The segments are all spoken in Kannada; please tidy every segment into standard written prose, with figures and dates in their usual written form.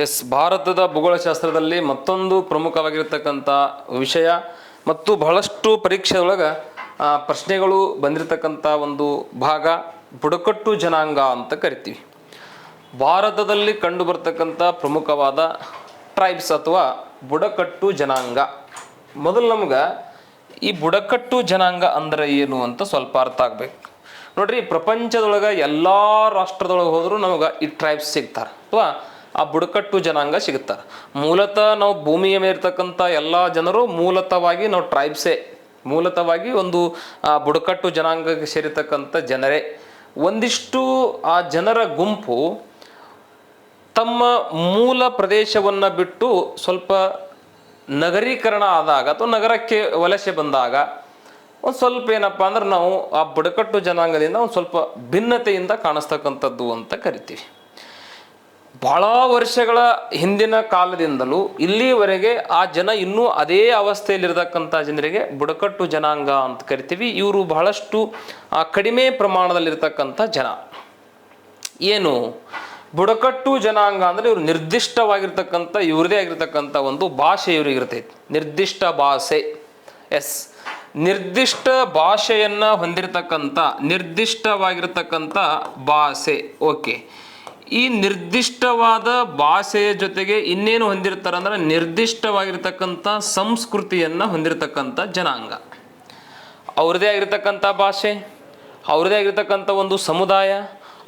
ಎಸ್, ಭಾರತದ ಭೂಗೋಳಶಾಸ್ತ್ರದಲ್ಲಿ ಮತ್ತೊಂದು ಪ್ರಮುಖವಾಗಿರ್ತಕ್ಕಂಥ ವಿಷಯ ಮತ್ತು ಬಹಳಷ್ಟು ಪರೀಕ್ಷೆಯೊಳಗೆ ಪ್ರಶ್ನೆಗಳು ಬಂದಿರತಕ್ಕಂಥ ಒಂದು ಭಾಗ ಬುಡಕಟ್ಟು ಜನಾಂಗ ಅಂತ ಕರಿತೀವಿ. ಭಾರತದಲ್ಲಿ ಕಂಡು ಬರ್ತಕ್ಕಂಥ ಪ್ರಮುಖವಾದ ಟ್ರೈಬ್ಸ್ ಅಥವಾ ಬುಡಕಟ್ಟು ಜನಾಂಗ. ಮೊದಲು ನಮ್ಗೆ ಈ ಬುಡಕಟ್ಟು ಜನಾಂಗ ಅಂದ್ರೆ ಏನು ಅಂತ ಸ್ವಲ್ಪ ಅರ್ಥ ಆಗ್ಬೇಕು. ನೋಡ್ರಿ, ಪ್ರಪಂಚದೊಳಗೆ ಎಲ್ಲ ರಾಷ್ಟ್ರದೊಳಗೆ ಹೋದರೂ ನಮಗೆ ಈ ಟ್ರೈಬ್ಸ್ ಸಿಗ್ತಾರೆ ಅಥವಾ ಆ ಬುಡಕಟ್ಟು ಜನಾಂಗ ಸಿಗುತ್ತಾರೆ. ಮೂಲತಃ ನಾವು ಭೂಮಿಯ ಮೇಲೆ ಇರ್ತಕ್ಕಂಥ ಎಲ್ಲ ಜನರು ಮೂಲತಃವಾಗಿ ನಾವು ಟ್ರೈಬ್ಸೇ, ಮೂಲತಃವಾಗಿ ಒಂದು ಬುಡಕಟ್ಟು ಜನಾಂಗಕ್ಕೆ ಸೇರಿರ್ತಕ್ಕಂಥ ಜನರೇ. ಒಂದಿಷ್ಟು ಆ ಜನರ ಗುಂಪು ತಮ್ಮ ಮೂಲ ಪ್ರದೇಶವನ್ನು ಬಿಟ್ಟು ಸ್ವಲ್ಪ ನಗರೀಕರಣ ಆದಾಗ ಅಥವಾ ನಗರಕ್ಕೆ ವಲಸೆ ಬಂದಾಗ ಒಂದು ಸ್ವಲ್ಪ ಏನಪ್ಪ ಅಂದ್ರೆ ನಾವು ಆ ಬುಡಕಟ್ಟು ಜನಾಂಗದಿಂದ ಒಂದು ಸ್ವಲ್ಪ ಭಿನ್ನತೆಯಿಂದ ಕಾಣಿಸ್ತಕ್ಕಂಥದ್ದು ಅಂತ ಕರಿತೀವಿ. ಬಹಳ ವರ್ಷಗಳ ಹಿಂದಿನ ಕಾಲದಿಂದಲೂ ಇಲ್ಲಿವರೆಗೆ ಆ ಜನ ಇನ್ನೂ ಅದೇ ಅವಸ್ಥೆಯಲ್ಲಿರ್ತಕ್ಕಂಥ ಜನರಿಗೆ ಬುಡಕಟ್ಟು ಜನಾಂಗ ಅಂತ ಕರಿತೀವಿ. ಇವರು ಬಹಳಷ್ಟು ಕಡಿಮೆ ಪ್ರಮಾಣದಲ್ಲಿರ್ತಕ್ಕಂಥ ಜನ. ಏನು ಬುಡಕಟ್ಟು ಜನಾಂಗ ಅಂದರೆ ಇವರು ನಿರ್ದಿಷ್ಟವಾಗಿರ್ತಕ್ಕಂಥ ಇವ್ರದೇ ಆಗಿರ್ತಕ್ಕಂಥ ಒಂದು ಭಾಷೆ ಇವ್ರಿಗಿರ್ತೈತಿ, ನಿರ್ದಿಷ್ಟ ಭಾಷೆ. ಎಸ್, ನಿರ್ದಿಷ್ಟ ಭಾಷೆಯನ್ನು ನಿರ್ದಿಷ್ಟವಾಗಿರ್ತಕ್ಕಂಥ ಭಾಷೆ. ಓಕೆ, ಈ ನಿರ್ದಿಷ್ಟವಾದ ಭಾಷೆಯ ಜೊತೆಗೆ ಇನ್ನೇನು ಹೊಂದಿರ್ತಾರೆ ಅಂದ್ರೆ ನಿರ್ದಿಷ್ಟವಾಗಿರ್ತಕ್ಕಂಥ ಸಂಸ್ಕೃತಿಯನ್ನು ಹೊಂದಿರತಕ್ಕಂಥ ಜನಾಂಗ. ಅವ್ರದ್ದೇ ಆಗಿರ್ತಕ್ಕಂಥ ಭಾಷೆ, ಅವ್ರದ್ದೇ ಆಗಿರ್ತಕ್ಕಂಥ ಒಂದು ಸಮುದಾಯ,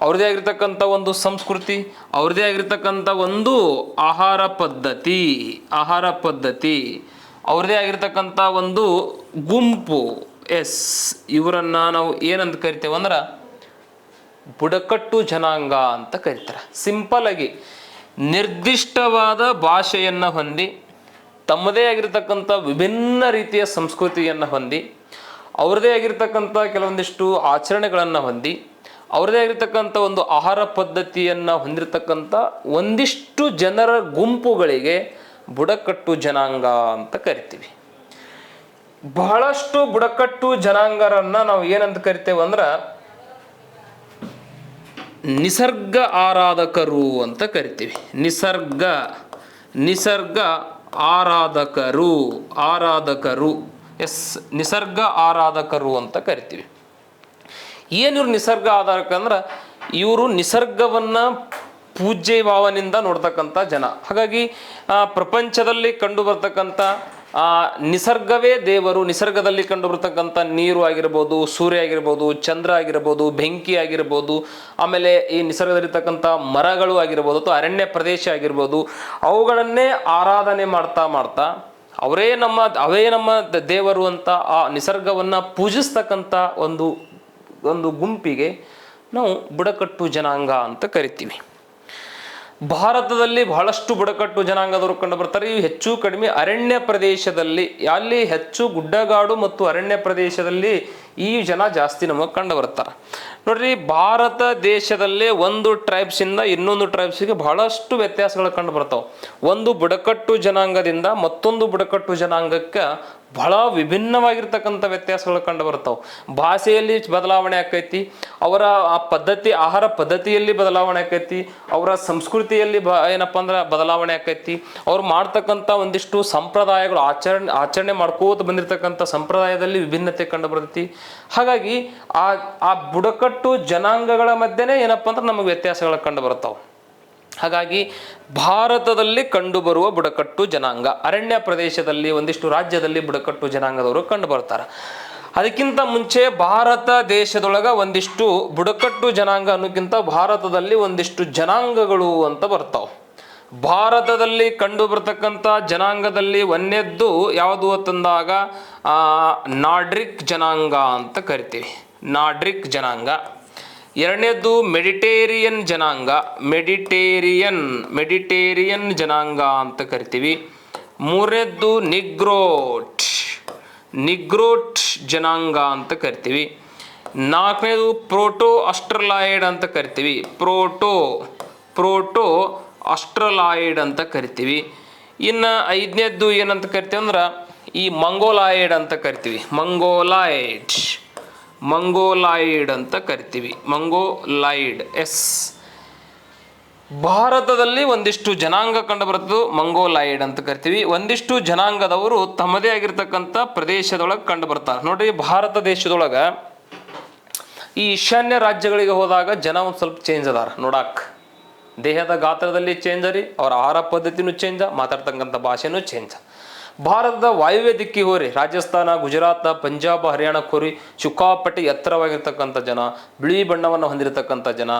ಅವ್ರದ್ದೇ ಆಗಿರ್ತಕ್ಕಂಥ ಒಂದು ಸಂಸ್ಕೃತಿ, ಅವ್ರದ್ದೇ ಆಗಿರ್ತಕ್ಕಂಥ ಒಂದು ಆಹಾರ ಪದ್ಧತಿ, ಅವ್ರದ್ದೇ ಆಗಿರ್ತಕ್ಕಂಥ ಒಂದು ಗುಂಪು. ಎಸ್, ಇವರನ್ನು ನಾವು ಏನಂತ ಕರಿತೇವೆ ಅಂದ್ರೆ ಬುಡಕಟ್ಟು ಜನಾಂಗ ಅಂತ ಕರೀತಾರೆ. ಸಿಂಪಲ್ ಆಗಿ ನಿರ್ದಿಷ್ಟವಾದ ಭಾಷೆಯನ್ನು ಹೊಂದಿ, ತಮ್ಮದೇ ಆಗಿರ್ತಕ್ಕಂಥ ವಿಭಿನ್ನ ರೀತಿಯ ಸಂಸ್ಕೃತಿಯನ್ನು ಹೊಂದಿ, ಅವ್ರದ್ದೇ ಆಗಿರ್ತಕ್ಕಂಥ ಕೆಲವೊಂದಿಷ್ಟು ಆಚರಣೆಗಳನ್ನು ಹೊಂದಿ, ಅವ್ರದ್ದೇ ಆಗಿರ್ತಕ್ಕಂಥ ಒಂದು ಆಹಾರ ಪದ್ಧತಿಯನ್ನು ಹೊಂದಿರತಕ್ಕಂಥ ಒಂದಿಷ್ಟು ಜನರ ಗುಂಪುಗಳಿಗೆ ಬುಡಕಟ್ಟು ಜನಾಂಗ ಅಂತ ಕರಿತೀವಿ. ಬಹಳಷ್ಟು ಬುಡಕಟ್ಟು ಜನಾಂಗರನ್ನ ನಾವು ಏನಂತ ಕರಿತೇವೆ ಅಂದ್ರೆ ನಿಸರ್ಗ ಆರಾಧಕರು ಅಂತ ಕರಿತೀವಿ. ನಿಸರ್ಗ ಆರಾಧಕರು. ಎಸ್, ನಿಸರ್ಗ ಆರಾಧಕರು ಅಂತ ಕರಿತೀವಿ. ಏನು ಇವ್ರು ನಿಸರ್ಗ ಆಧಾರಕ ಅಂದ್ರೆ ಇವರು ನಿಸರ್ಗವನ್ನ ಪೂಜ್ಯ ಭಾವನೆಯಿಂದ ನೋಡ್ತಕ್ಕಂಥ ಜನ. ಹಾಗಾಗಿ ಪ್ರಪಂಚದಲ್ಲಿ ಕಂಡು ಬರ್ತಕ್ಕಂಥ ನಿಸರ್ಗವೇ ದೇವರು. ನಿಸರ್ಗದಲ್ಲಿ ಕಂಡು ಬರ್ತಕ್ಕಂಥ ನೀರು ಆಗಿರ್ಬೋದು, ಸೂರ್ಯ ಆಗಿರ್ಬೋದು, ಚಂದ್ರ ಆಗಿರ್ಬೋದು, ಬೆಂಕಿ ಆಗಿರ್ಬೋದು, ಆಮೇಲೆ ಈ ನಿಸರ್ಗದಲ್ಲಿರ್ತಕ್ಕಂಥ ಮರಗಳು ಆಗಿರ್ಬೋದು ಅಥವಾ ಅರಣ್ಯ ಪ್ರದೇಶ ಆಗಿರ್ಬೋದು, ಅವುಗಳನ್ನೇ ಆರಾಧನೆ ಮಾಡ್ತಾ ಅವೇ ನಮ್ಮ ದೇವರು ಅಂತ ಆ ನಿಸರ್ಗವನ್ನು ಪೂಜಿಸ್ತಕ್ಕಂಥ ಒಂದು ಗುಂಪಿಗೆ ನಾವು ಬುಡಕಟ್ಟು ಜನಾಂಗ ಅಂತ ಕರಿತೀವಿ. ಭಾರತದಲ್ಲಿ ಬಹಳಷ್ಟು ಬುಡಕಟ್ಟು ಜನಾಂಗದವರು ಕಂಡು ಬರ್ತಾರೆ. ಇವು ಹೆಚ್ಚು ಕಡಿಮೆ ಅರಣ್ಯ ಪ್ರದೇಶದಲ್ಲಿ, ಅಲ್ಲಿ ಹೆಚ್ಚು ಗುಡ್ಡಗಾಡು ಮತ್ತು ಅರಣ್ಯ ಪ್ರದೇಶದಲ್ಲಿ ಈ ಜನ ಜಾಸ್ತಿ ನಮಗೆ ಕಂಡು ಬರ್ತಾರೆ. ನೋಡ್ರಿ, ಭಾರತ ದೇಶದಲ್ಲೇ ಒಂದು ಟ್ರೈಬ್ಸಿಂದ ಇನ್ನೊಂದು ಟ್ರೈಬ್ಸಿಗೆ ಬಹಳಷ್ಟು ವ್ಯತ್ಯಾಸಗಳು ಕಂಡು ಬರ್ತಾವೆ. ಒಂದು ಬುಡಕಟ್ಟು ಜನಾಂಗದಿಂದ ಮತ್ತೊಂದು ಬುಡಕಟ್ಟು ಜನಾಂಗಕ್ಕೆ ಬಹಳ ವಿಭಿನ್ನವಾಗಿರ್ತಕ್ಕಂಥ ವ್ಯತ್ಯಾಸಗಳು ಕಂಡು ಬರ್ತಾವೆ. ಭಾಷೆಯಲ್ಲಿ ಬದಲಾವಣೆ ಆಕೈತಿ, ಅವರ ಆ ಆಹಾರ ಪದ್ಧತಿಯಲ್ಲಿ ಬದಲಾವಣೆ ಆಕೈತಿ, ಅವರ ಸಂಸ್ಕೃತಿಯಲ್ಲಿ ಏನಪ್ಪ ಅಂದ್ರೆ ಬದಲಾವಣೆ ಆಕೈತಿ, ಅವ್ರು ಮಾಡ್ತಕ್ಕಂಥ ಒಂದಿಷ್ಟು ಸಂಪ್ರದಾಯಗಳು ಆಚರಣೆ ಮಾಡ್ಕೋತ ಬಂದಿರತಕ್ಕಂಥ ಸಂಪ್ರದಾಯದಲ್ಲಿ ವಿಭಿನ್ನತೆ ಕಂಡು ಬರ್ತೈತಿ. ಹಾಗಾಗಿ ಆ ಬುಡಕಟ್ಟು ಜನಾಂಗಗಳ ಮಧ್ಯೆನೇ ಏನಪ್ಪ ಅಂದ್ರೆ ನಮಗೆ ವ್ಯತ್ಯಾಸಗಳು ಕಂಡು ಬರ್ತಾವೆ. ಹಾಗಾಗಿ ಭಾರತದಲ್ಲಿ ಕಂಡುಬರುವ ಬುಡಕಟ್ಟು ಜನಾಂಗ, ಅರಣ್ಯ ಪ್ರದೇಶದಲ್ಲಿ ಒಂದಿಷ್ಟು ರಾಜ್ಯದಲ್ಲಿ ಬುಡಕಟ್ಟು ಜನಾಂಗದವರು ಕಂಡು ಬರ್ತಾರೆ. ಅದಕ್ಕಿಂತ ಮುಂಚೆ ಭಾರತ ದೇಶದೊಳಗ ಒಂದಿಷ್ಟು ಬುಡಕಟ್ಟು ಜನಾಂಗ ಅನ್ನೋಕ್ಕಿಂತ ಭಾರತದಲ್ಲಿ ಒಂದಿಷ್ಟು ಜನಾಂಗಗಳು ಅಂತ ಬರ್ತಾವೆ. ಭಾರತದಲ್ಲಿ ಕಂಡು ಬರ್ತಕ್ಕಂಥ ಜನಾಂಗದಲ್ಲಿ ಒಂದನೇದ್ದು ಯಾವುದು ಅಂತಂದಾಗ ನಾಡ್ರಿಕ್ ಜನಾಂಗ ಅಂತ ಕರಿತೀವಿ, ನಾಡ್ರಿಕ್ ಜನಾಂಗ. ಎರಡನೇದ್ದು ಮೆಡಿಟೇರಿಯನ್ ಜನಾಂಗ ಅಂತ ಕರಿತೀವಿ. ಮೂರನೇದ್ದು ನಿಗ್ರೋಟ್ ಜನಾಂಗ ಅಂತ ಕರಿತೀವಿ. ನಾಲ್ಕನೇದು ಪ್ರೋಟೋ ಆಸ್ಟ್ರಲಾಯ್ಡ್ ಅಂತ ಕರಿತೀವಿ, ಪ್ರೋಟೋ ಆಸ್ಟ್ರಲಾಯ್ಡ್ ಅಂತ ಕರಿತೀವಿ. ಇನ್ನು ಐದನೇದ್ದು ಏನಂತ ಕರಿತೀವಿ ಅಂದ್ರೆ ಈ ಮಂಗೋಲಾಯ್ಡ್ ಅಂತ ಕರಿತೀವಿ, ಮಂಗೋಲಾಯ್ಡ್ ಅಂತ ಕರಿತೀವಿ, ಮಂಗೋಲಾಯ್ಡ್. ಎಸ್, ಭಾರತದಲ್ಲಿ ಒಂದಿಷ್ಟು ಜನಾಂಗ ಕಂಡು ಬರ್ತದೆ, ಮಂಗೋಲಾಯಿಡ್ ಅಂತ ಕರಿತೀವಿ. ಒಂದಿಷ್ಟು ಜನಾಂಗದವರು ತಮ್ಮದೇ ಆಗಿರ್ತಕ್ಕಂಥ ಪ್ರದೇಶದೊಳಗೆ ಕಂಡು ಬರ್ತಾರೆ. ನೋಡ್ರಿ, ಭಾರತ ದೇಶದೊಳಗ ಈ ಈಶಾನ್ಯ ರಾಜ್ಯಗಳಿಗೆ ಹೋದಾಗ ಜನ ಒಂದು ಸ್ವಲ್ಪ ಚೇಂಜ್ ಅದಾರ ನೋಡಾಕ್. ದೇಹದ ಗಾತ್ರದಲ್ಲಿ ಚೇಂಜ್ ರೀ, ಅವರ ಆಹಾರ ಪದ್ಧತಿನೂ ಚೇಂಜ, ಮಾತಾಡ್ತಕ್ಕಂಥ ಭಾಷೆನೂ ಚೇಂಜ್. ಭಾರತದ ವಾಯುವ್ಯ ದಿಕ್ಕಿಗೆ ಹೋರಿ, ರಾಜಸ್ಥಾನ, ಗುಜರಾತ್, ಪಂಜಾಬ್, ಹರಿಯಾಣಕ್ಕೆ ಹೋರಿ, ಸಿಕ್ಕಾಪಟ್ಟೆ ಎತ್ತರವಾಗಿರ್ತಕ್ಕಂಥ ಜನ, ಬಿಳಿ ಬಣ್ಣವನ್ನು ಹೊಂದಿರತಕ್ಕಂಥ ಜನ,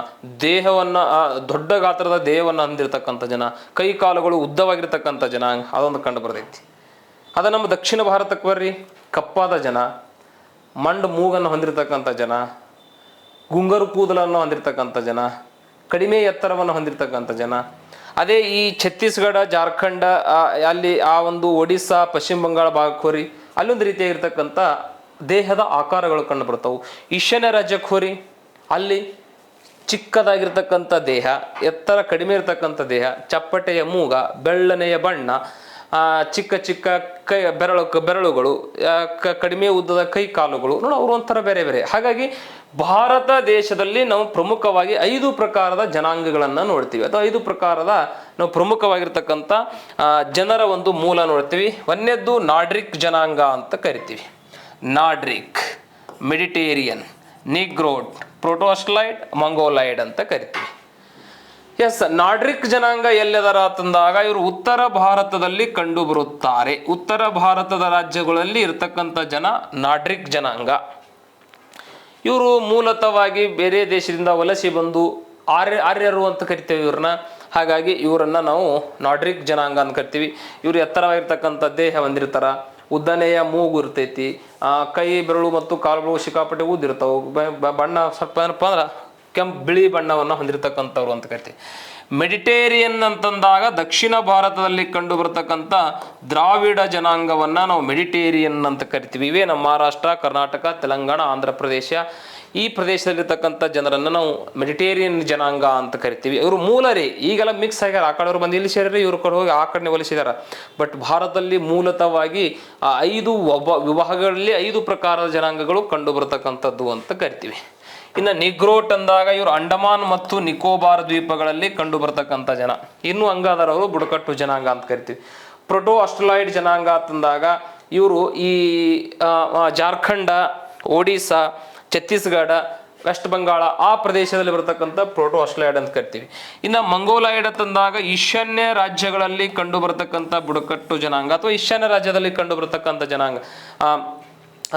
ದೇಹವನ್ನು ದೊಡ್ಡ ಗಾತ್ರದ ದೇಹವನ್ನು ಹೊಂದಿರತಕ್ಕಂಥ ಜನ, ಕೈ ಕಾಲುಗಳು ಉದ್ದವಾಗಿರ್ತಕ್ಕಂಥ ಜನ, ಅದೊಂದು ಕಂಡು ಬರ್ತೈತಿ. ಅದ ನಮ್ಮ ದಕ್ಷಿಣ ಭಾರತಕ್ಕೆ ಬರ್ರಿ, ಕಪ್ಪಾದ ಜನ, ಮಂಡ್ ಮೂಗನ್ನು ಹೊಂದಿರತಕ್ಕಂಥ ಜನ, ಗುಂಗರು ಕೂದಲನ್ನು ಹೊಂದಿರತಕ್ಕಂಥ ಜನ, ಕಡಿಮೆ ಎತ್ತರವನ್ನು ಹೊಂದಿರತಕ್ಕಂಥ ಜನ. ಅದೇ ಈ ಛತ್ತೀಸ್ಗಢ, ಜಾರ್ಖಂಡ್, ಅಲ್ಲಿ ಆ ಒಂದು ಒಡಿಸ್ಸಾ, ಪಶ್ಚಿಮ ಬಂಗಾಳ ಭಾಗಕ್ಕೆ ಹೋರಿ, ಅಲ್ಲೊಂದು ರೀತಿಯಾಗಿರ್ತಕ್ಕಂಥ ದೇಹದ ಆಕಾರಗಳು ಕಂಡು ಬರ್ತಾವೆ. ಈಶಾನ್ಯ ರಾಜ್ಯಕ್ಕೆ ಹೋರಿ, ಅಲ್ಲಿ ಚಿಕ್ಕದಾಗಿರ್ತಕ್ಕಂಥ ದೇಹ, ಎತ್ತರ ಕಡಿಮೆ ಇರತಕ್ಕಂಥ ದೇಹ, ಚಪ್ಪಟೆಯ ಮೂಗ, ಬೆಳ್ಳನೆಯ ಬಣ್ಣ, ಚಿಕ್ಕ ಚಿಕ್ಕ ಬೆರಳುಗಳು, ಕಡಿಮೆ ಉದ್ದದ ಕೈ ಕಾಲುಗಳು, ನೋಡಿ ಅವರು ಒಂಥರ ಬೇರೆ ಬೇರೆ. ಹಾಗಾಗಿ ಭಾರತ ದೇಶದಲ್ಲಿ ನಾವು ಪ್ರಮುಖವಾಗಿ 5 ಪ್ರಕಾರದ ಜನಾಂಗಗಳನ್ನು ನೋಡ್ತೀವಿ, ಅಥವಾ 5 ಪ್ರಕಾರದ ನಾವು ಪ್ರಮುಖವಾಗಿರ್ತಕ್ಕಂಥ ಜನರ ಒಂದು ಮೂಲ ನೋಡ್ತೀವಿ. ಒಂದನೇದ್ದು ನಾಡ್ರಿಕ್ ಜನಾಂಗ ಅಂತ ಕರಿತೀವಿ. ನಾಡ್ರಿಕ್, ಮೆಡಿಟೇರಿಯನ್, ನಿಗ್ರೋಡ್, ಪ್ರೋಟೋಸ್ಲೈಡ್, ಮಂಗೋಲಾಯ್ಡ್ ಅಂತ ಕರಿತೀವಿ. ಎಸ್, ನಾಡ್ರಿಕ್ ಜನಾಂಗ ಎಲ್ಲದರ ಅಂತಂದಾಗ ಇವರು ಉತ್ತರ ಭಾರತದಲ್ಲಿ ಕಂಡು ಬರುತ್ತಾರೆ. ಉತ್ತರ ಭಾರತದ ರಾಜ್ಯಗಳಲ್ಲಿ ಇರತಕ್ಕಂಥ ಜನ ನಾಡ್ರಿಕ್ ಜನಾಂಗ. ಇವರು ಮೂಲತಃವಾಗಿ ಬೇರೆ ದೇಶದಿಂದ ವಲಸೆ ಬಂದು ಆರ್ಯರು ಅಂತ ಕರಿತೇವೆ ಇವ್ರನ್ನ. ಹಾಗಾಗಿ ಇವರನ್ನ ನಾವು ನಾಡ್ರಿಕ್ ಜನಾಂಗ ಅಂತ ಕರಿತೀವಿ. ಇವರು ಎತ್ತರವಾಗಿರ್ತಕ್ಕಂಥ ದೇಹ ಹೊಂದಿರ್ತಾರ, ಉದ್ದನೆಯ ಮೂಗು ಇರ್ತೈತಿ, ಕೈ ಬೆರಳು ಮತ್ತು ಕಾಲುಗಳು ಸಿಕ್ಕಾಪಟ್ಟೆ ಉದ್ದಿರ್ತಾವೆ, ಬಣ್ಣ ಸ್ವಲ್ಪ ಏನಪ್ಪ ಅಂದ್ರೆ ಕೆಂಪು ಬಿಳಿ ಬಣ್ಣವನ್ನು ಹೊಂದಿರತಕ್ಕಂಥವ್ರು ಅಂತ ಕರಿತೀವಿ. ಮೆಡಿಟೇರಿಯನ್ ಅಂತಂದಾಗ ದಕ್ಷಿಣ ಭಾರತದಲ್ಲಿ ಕಂಡು ಬರ್ತಕ್ಕಂಥ ದ್ರಾವಿಡ ಜನಾಂಗವನ್ನು ನಾವು ಮೆಡಿಟೇರಿಯನ್ ಅಂತ ಕರಿತೀವಿ. ಇವೇ ನಮ್ಮ ಮಹಾರಾಷ್ಟ್ರ, ಕರ್ನಾಟಕ, ತೆಲಂಗಾಣ, ಆಂಧ್ರ ಪ್ರದೇಶ, ಈ ಪ್ರದೇಶದಲ್ಲಿರ್ತಕ್ಕಂಥ ಜನರನ್ನು ನಾವು ಮೆಡಿಟೇರಿಯನ್ ಜನಾಂಗ ಅಂತ ಕರಿತೀವಿ. ಇವರು ಮೂಲ ರೀ, ಈಗೆಲ್ಲ ಮಿಕ್ಸ್ ಆಗ್ಯಾರ. ಆ ಕಡೆಯವರು ಬಂದು ಇಲ್ಲಿ ಸೇರಿ, ಇವ್ರ ಕಡೆ ಹೋಗಿ ಆ ಕಡೆ ಒಲಿಸಿದಾರ. ಬಟ್ ಭಾರತದಲ್ಲಿ ಮೂಲತಃವಾಗಿ 5 ವಿಭಾಗಗಳಲ್ಲಿ 5 ಪ್ರಕಾರದ ಜನಾಂಗಗಳು ಕಂಡು ಬರ್ತಕ್ಕಂಥದ್ದು ಅಂತ ಕರಿತೀವಿ. ಇನ್ನು ನಿಗ್ರೋಟ್ ಅಂದಾಗ ಇವರು ಅಂಡಮಾನ್ ಮತ್ತು ನಿಕೋಬಾರ್ ದ್ವೀಪಗಳಲ್ಲಿ ಕಂಡು ಬರ್ತಕ್ಕಂಥ ಜನ. ಇನ್ನು ಹಂಗಾದರವರು ಬುಡಕಟ್ಟು ಜನಾಂಗ ಅಂತ ಕರಿತೀವಿ. ಪ್ರೋಟೋ ಆಸ್ಟ್ರಲಾಯ್ಡ್ ಜನಾಂಗ ಅಂತಂದಾಗ ಇವರು ಈ ಜಾರ್ಖಂಡ, ಒಡಿಸ್ಸಾ, ಛತ್ತೀಸ್ಗಢ, ವೆಸ್ಟ್ ಬಂಗಾಳ ಆ ಪ್ರದೇಶದಲ್ಲಿ ಬರ್ತಕ್ಕಂಥ ಪ್ರೋಟೋ ಆಸ್ಟ್ರಲಾಯ್ಡ್ ಅಂತ ಕರಿತೀವಿ. ಇನ್ನು ಮಂಗೋಲಾಯ್ಡ್ ಅಂತಂದಾಗ ಈಶಾನ್ಯ ರಾಜ್ಯಗಳಲ್ಲಿ ಕಂಡು ಬರ್ತಕ್ಕಂಥ ಬುಡಕಟ್ಟು ಜನಾಂಗ, ಅಥವಾ ಈಶಾನ್ಯ ರಾಜ್ಯದಲ್ಲಿ ಕಂಡು ಬರ್ತಕ್ಕಂಥ ಜನಾಂಗ.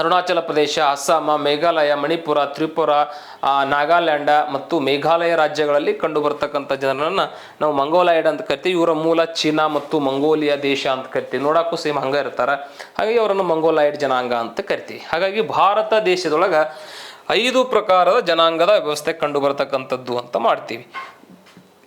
ಅರುಣಾಚಲ ಪ್ರದೇಶ, ಅಸ್ಸಾಂ, ಮೇಘಾಲಯ, ಮಣಿಪುರ, ತ್ರಿಪುರ, ನಾಗಾಲ್ಯಾಂಡ್ ಮತ್ತು ಮೇಘಾಲಯ ರಾಜ್ಯಗಳಲ್ಲಿ ಕಂಡು ಬರ್ತಕ್ಕಂಥ ಜನರನ್ನು ನಾವು ಮಂಗೋಲಾಯ್ಡ್ ಅಂತ ಕರಿತೀವಿ. ಇವರ ಮೂಲ ಚೀನಾ ಮತ್ತು ಮಂಗೋಲಿಯಾ ದೇಶ ಅಂತ ಕರಿತೀವಿ. ನೋಡಕ್ಕೂ ಸೇಮ್ ಹಂಗೆ ಇರ್ತಾರೆ. ಹಾಗಾಗಿ ಅವರನ್ನು ಮಂಗೋಲಾಯ್ಡ್ ಜನಾಂಗ ಅಂತ ಕರಿತೀವಿ. ಹಾಗಾಗಿ ಭಾರತ ದೇಶದೊಳಗೆ 5 ಪ್ರಕಾರದ ಜನಾಂಗದ ವ್ಯವಸ್ಥೆ ಕಂಡು ಬರ್ತಕ್ಕಂಥದ್ದು ಅಂತ ಮಾಡ್ತೀವಿ.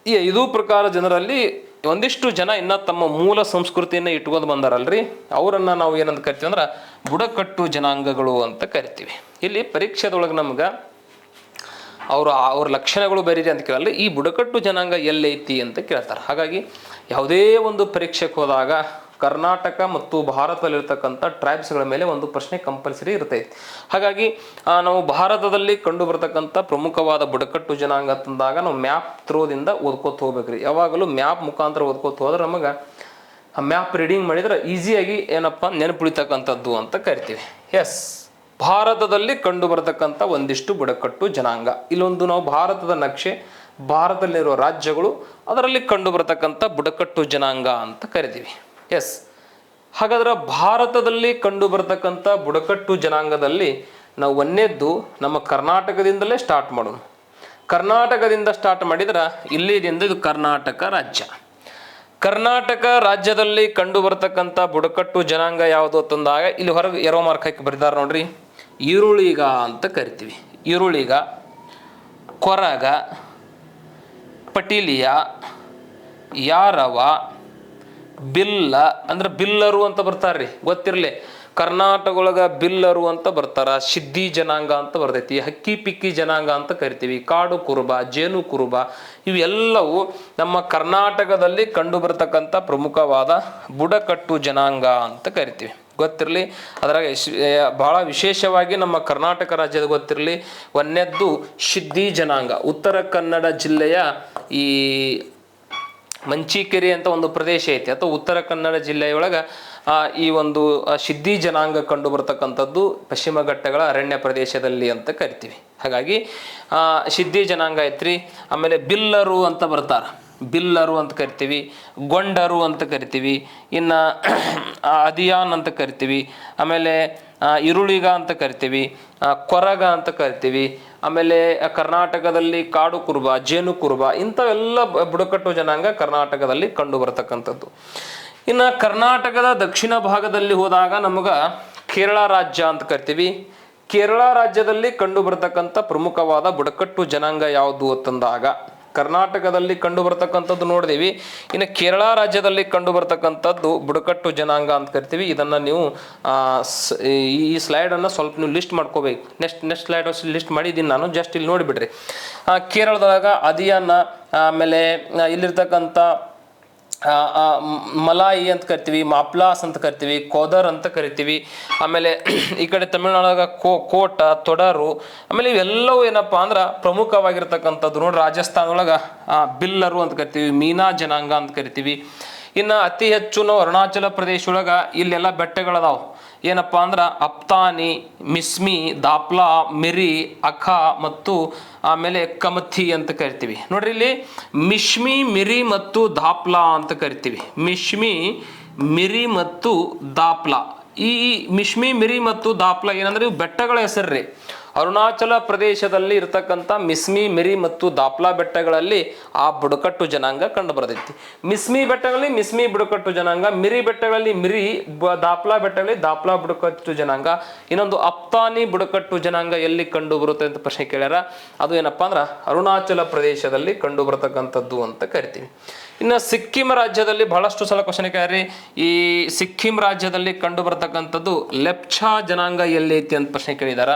ಈ 5 ಪ್ರಕಾರ ಜನರಲ್ಲಿ ಒಂದಿಷ್ಟು ಜನ ಇನ್ನು ತಮ್ಮ ಮೂಲ ಸಂಸ್ಕೃತಿಯನ್ನು ಇಟ್ಕೊಂಡು ಬಂದಾರಲ್ರಿ, ಅವರನ್ನು ನಾವು ಏನಂತ ಕರಿತೀವಿ ಅಂದ್ರೆ ಬುಡಕಟ್ಟು ಜನಾಂಗಗಳು ಅಂತ ಕರಿತೀವಿ. ಇಲ್ಲಿ ಪರೀಕ್ಷೆದೊಳಗೆ ನಮ್ಗೆ ಅವ್ರ ಲಕ್ಷಣಗಳು ಬೇರೆ ಅಂತ ಕೇಳಲ್ಲ, ಈ ಬುಡಕಟ್ಟು ಜನಾಂಗ ಎಲ್ಲೈತಿ ಅಂತ ಕೇಳ್ತಾರೆ. ಹಾಗಾಗಿ ಯಾವುದೇ ಒಂದು ಪರೀಕ್ಷೆಗೆ ಹೋದಾಗ ಕರ್ನಾಟಕ ಮತ್ತು ಭಾರತದಲ್ಲಿರ್ತಕ್ಕಂಥ ಟ್ರೈಬ್ಸ್ಗಳ ಮೇಲೆ ಒಂದು ಪ್ರಶ್ನೆ ಕಂಪಲ್ಸರಿ ಇರ್ತೈತಿ. ಹಾಗಾಗಿ ನಾವು ಭಾರತದಲ್ಲಿ ಕಂಡು ಬರ್ತಕ್ಕಂಥ ಪ್ರಮುಖವಾದ ಬುಡಕಟ್ಟು ಜನಾಂಗ ತಂದಾಗ ನಾವು ಮ್ಯಾಪ್ ಥ್ರೋದಿಂದ ಓದ್ಕೋತ ಹೋಗ್ಬೇಕ್ರಿ. ಯಾವಾಗಲೂ ಮ್ಯಾಪ್ ಮುಖಾಂತರ ಓದ್ಕೋತ ಹೋದ್ರೆ ನಮಗೆ ಆ ಮ್ಯಾಪ್ ರೀಡಿಂಗ್ ಮಾಡಿದ್ರೆ ಈಸಿಯಾಗಿ ಏನಪ್ಪ ನೆನಪುಳಿತಕ್ಕಂಥದ್ದು ಅಂತ ಕರಿತೀವಿ. ಎಸ್, ಭಾರತದಲ್ಲಿ ಕಂಡು ಬರ್ತಕ್ಕಂಥ ಒಂದಿಷ್ಟು ಬುಡಕಟ್ಟು ಜನಾಂಗ. ಇಲ್ಲೊಂದು ನಾವು ಭಾರತದ ನಕ್ಷೆ, ಭಾರತದಲ್ಲಿರುವ ರಾಜ್ಯಗಳು, ಅದರಲ್ಲಿ ಕಂಡು ಬರ್ತಕ್ಕಂಥ ಬುಡಕಟ್ಟು ಜನಾಂಗ ಅಂತ ಕರಿತೀವಿ. ಎಸ್, ಹಾಗಾದ್ರೆ ಭಾರತದಲ್ಲಿ ಕಂಡು ಬರ್ತಕ್ಕಂಥ ಬುಡಕಟ್ಟು ಜನಾಂಗದಲ್ಲಿ ನಾವು ಒಂದನೇದ್ದು ನಮ್ಮ ಕರ್ನಾಟಕದಿಂದಲೇ ಸ್ಟಾರ್ಟ್ ಮಾಡೋಣ. ಕರ್ನಾಟಕದಿಂದ ಸ್ಟಾರ್ಟ್ ಮಾಡಿದ್ರೆ ಇಲ್ಲಿದಿಂದ ಇದು ಕರ್ನಾಟಕ ರಾಜ್ಯ. ಕರ್ನಾಟಕ ರಾಜ್ಯದಲ್ಲಿ ಕಂಡು ಬರ್ತಕ್ಕಂಥ ಬುಡಕಟ್ಟು ಜನಾಂಗ ಯಾವುದು ಅಂತಂದಾಗ ಇಲ್ಲಿ ಹೊರಗೆ ಎರೋ ಮಾರ್ಕ್ ಹಾಕಿ ಬರೆದಾರೆ ನೋಡ್ರಿ, ಈರುಳಿಗ ಅಂತ ಕರಿತೀವಿ. ಈರುಳಿಗ, ಕೊರಗ, ಪಟೀಲಿಯ, ಯಾರವ, ಬಿಲ್ಲ ಅಂದ್ರೆ ಬಿಲ್ಲರು ಅಂತ ಬರ್ತಾರ್ರಿ, ಗೊತ್ತಿರಲಿ. ಕರ್ನಾಟಕದೊಳಗ ಬಿಲ್ಲರು ಅಂತ ಬರ್ತಾರ, ಸಿದ್ಧಿ ಜನಾಂಗ ಅಂತ ಬರ್ತೈತಿ, ಹಕ್ಕಿ ಪಿಕ್ಕಿ ಜನಾಂಗ ಅಂತ ಕರಿತೀವಿ, ಕಾಡು ಕುರುಬ, ಜೇನು ಕುರುಬ, ಇವೆಲ್ಲವೂ ನಮ್ಮ ಕರ್ನಾಟಕದಲ್ಲಿ ಕಂಡು ಬರ್ತಕ್ಕಂಥ ಪ್ರಮುಖವಾದ ಬುಡಕಟ್ಟು ಜನಾಂಗ ಅಂತ ಕರಿತೀವಿ. ಗೊತ್ತಿರಲಿ. ಅದರಾಗ ಬಹಳ ವಿಶೇಷವಾಗಿ ನಮ್ಮ ಕರ್ನಾಟಕ ರಾಜ್ಯದ ಗೊತ್ತಿರಲಿ, ಒಂದನೇದ್ದು ಸಿದ್ಧಿ ಜನಾಂಗ. ಉತ್ತರ ಕನ್ನಡ ಜಿಲ್ಲೆಯ ಈ ಮಂಚಿಕೆರೆ ಅಂತ ಒಂದು ಪ್ರದೇಶ ಐತಿ, ಅಥವಾ ಉತ್ತರ ಕನ್ನಡ ಜಿಲ್ಲೆಯೊಳಗೆ ಈ ಒಂದು ಸಿದ್ಧಿ ಜನಾಂಗ ಕಂಡು ಬರ್ತಕ್ಕಂಥದ್ದು ಪಶ್ಚಿಮ ಘಟ್ಟಗಳ ಅರಣ್ಯ ಪ್ರದೇಶದಲ್ಲಿ ಅಂತ ಕರಿತೀವಿ. ಹಾಗಾಗಿ ಸಿದ್ಧಿ ಜನಾಂಗ ಐತ್ರಿ. ಆಮೇಲೆ ಬಿಲ್ಲರು ಅಂತ ಬರ್ತಾರೆ, ಬಿಲ್ಲರು ಅಂತ ಕರಿತೀವಿ, ಗೊಂಡರು ಅಂತ ಕರಿತೀವಿ, ಇನ್ನು ಅದಿಯಾನ್ ಅಂತ ಕರಿತೀವಿ, ಆಮೇಲೆ ಇರುಳಿಗ ಅಂತ ಕರಿತೀವಿ, ಕೊರಗ ಅಂತ ಕರಿತೀವಿ, ಆಮೇಲೆ ಕರ್ನಾಟಕದಲ್ಲಿ ಕಾಡು ಕುರುಬ, ಜೇನು ಕುರುಬ, ಇಂಥವೆಲ್ಲ ಬುಡಕಟ್ಟು ಜನಾಂಗ ಕರ್ನಾಟಕದಲ್ಲಿ ಕಂಡು ಬರ್ತಕ್ಕಂಥದ್ದು. ಇನ್ನು ಕರ್ನಾಟಕದ ದಕ್ಷಿಣ ಭಾಗದಲ್ಲಿ ಹೋದಾಗ ನಮಗೆ ಕೇರಳ ರಾಜ್ಯ ಅಂತ ಕರಿತೀವಿ. ಕೇರಳ ರಾಜ್ಯದಲ್ಲಿ ಕಂಡು ಬರ್ತಕ್ಕಂಥ ಪ್ರಮುಖವಾದ ಬುಡಕಟ್ಟು ಜನಾಂಗ ಯಾವುದು ಅಂತಂದಾಗ ಕರ್ನಾಟಕದಲ್ಲಿ ಕಂಡು ಬರ್ತಕ್ಕಂಥದ್ದು ನೋಡಿದೀವಿ. ಇನ್ನು ಕೇರಳ ರಾಜ್ಯದಲ್ಲಿ ಕಂಡು ಬರ್ತಕ್ಕಂಥದ್ದು ಬುಡಕಟ್ಟು ಜನಾಂಗ ಅಂತ ಕರಿತೀವಿ. ಇದನ್ನು ನೀವು ಈ ಸ್ಲೈಡನ್ನು ಸ್ವಲ್ಪ ನೀವು ಲಿಸ್ಟ್ ಮಾಡ್ಕೋಬೇಕು. ನೆಕ್ಸ್ಟ್ ಸ್ಲೈಡ್ ಲಿಸ್ಟ್ ಮಾಡಿದ್ದೀನಿ ನಾನು, ಜಸ್ಟ್ ಇಲ್ಲಿ ನೋಡಿಬಿಡ್ರಿ. ಕೇರಳದೊಳಗೆ ಅದಿಯನ್ನ, ಆಮೇಲೆ ಇಲ್ಲಿರ್ತಕ್ಕಂಥ ಮಲಾಯಿ ಅಂತ ಕರಿತೀವಿ, ಮಾಪ್ಲಾಸ್ ಅಂತ ಕರಿತೀವಿ, ಕೋದರ್ ಅಂತ ಕರಿತೀವಿ. ಆಮೇಲೆ ಈ ಕಡೆ ತಮಿಳ್ನಾಡಾಗ ಕೋಟ, ತೊಡರು, ಆಮೇಲೆ ಇವೆಲ್ಲವೂ ಏನಪ್ಪ ಅಂದ್ರೆ ಪ್ರಮುಖವಾಗಿರ್ತಕ್ಕಂಥದ್ದು ನೋಡಿ. ರಾಜಸ್ಥಾನದೊಳಗೆ ಬಿಲ್ಲರು ಅಂತ ಕರಿತೀವಿ, ಮೀನಾ ಜನಾಂಗ ಅಂತ ಕರಿತೀವಿ. ಇನ್ನು ಅತಿ ಹೆಚ್ಚು ನಾವು ಅರುಣಾಚಲ ಪ್ರದೇಶ ಒಳಗೆ ಇಲ್ಲೆಲ್ಲ ಬೆಟ್ಟಗಳದಾವು. ಏನಪ್ಪ ಅಂದ್ರೆ ಅಪ್ತಾನಿ, ಮಿಸ್ಮಿ, ದಾಪ್ಲಾ, ಮಿರಿ, ಅಖ ಮತ್ತು ಆಮೇಲೆ ಕಮಥಿ ಅಂತ ಕರಿತೀವಿ. ನೋಡ್ರಿ ಇಲ್ಲಿ ಮಿಶ್ಮಿ, ಮಿರಿ ಮತ್ತು ದಾಪ್ಲಾ ಅಂತ ಕರಿತೀವಿ. ಮಿಶ್ಮಿ, ಮಿರಿ ಮತ್ತು ದಾಪ್ಲಾ. ಈ ಮಿಶ್ಮಿ, ಮಿರಿ ಮತ್ತು ದಾಪ್ಲಾ ಏನಂದ್ರೆ ಇವು ಬೆಟ್ಟಗಳ ಹೆಸರ್ರಿ. ಅರುಣಾಚಲ ಪ್ರದೇಶದಲ್ಲಿ ಇರ್ತಕ್ಕಂಥ ಮಿಸ್ಮಿ, ಮಿರಿ ಮತ್ತು ದಾಪ್ಲಾ ಬೆಟ್ಟಗಳಲ್ಲಿ ಆ ಬುಡಕಟ್ಟು ಜನಾಂಗ ಕಂಡು ಬರ್ತೈತಿ. ಮಿಸ್ಮಿ ಬೆಟ್ಟಗಳಲ್ಲಿ ಮಿಸ್ಮಿ ಬುಡಕಟ್ಟು ಜನಾಂಗ, ಮಿರಿ ಬೆಟ್ಟಗಳಲ್ಲಿ ಮಿರಿ, ದಾಪ್ಲಾ ಬೆಟ್ಟಗಳಲ್ಲಿ ದಾಪ್ಲಾ ಬುಡಕಟ್ಟು ಜನಾಂಗ. ಇನ್ನೊಂದು ಅಪ್ತಾನಿ ಬುಡಕಟ್ಟು ಜನಾಂಗ ಎಲ್ಲಿ ಕಂಡು ಬರುತ್ತೆ ಅಂತ ಪ್ರಶ್ನೆ ಕೇಳ್ಯಾರ. ಅದು ಏನಪ್ಪಾ ಅಂದ್ರೆ ಅರುಣಾಚಲ ಪ್ರದೇಶದಲ್ಲಿ ಕಂಡು ಬರ್ತಕ್ಕಂಥದ್ದು ಅಂತ ಕರಿತೀವಿ. ಇನ್ನು ಸಿಕ್ಕಿಂ ರಾಜ್ಯದಲ್ಲಿ ಬಹಳಷ್ಟು ಸಲ ಕ್ವಶನ್ ಕೇಳ್ರಿ. ಈ ಸಿಕ್ಕಿಂ ರಾಜ್ಯದಲ್ಲಿ ಕಂಡು ಬರ್ತಕ್ಕಂಥದ್ದು ಲೆಪ್ಚಾ ಜನಾಂಗ ಎಲ್ಲಿ ಐತಿ ಅಂತ ಪ್ರಶ್ನೆ ಕೇಳಿದಾರ.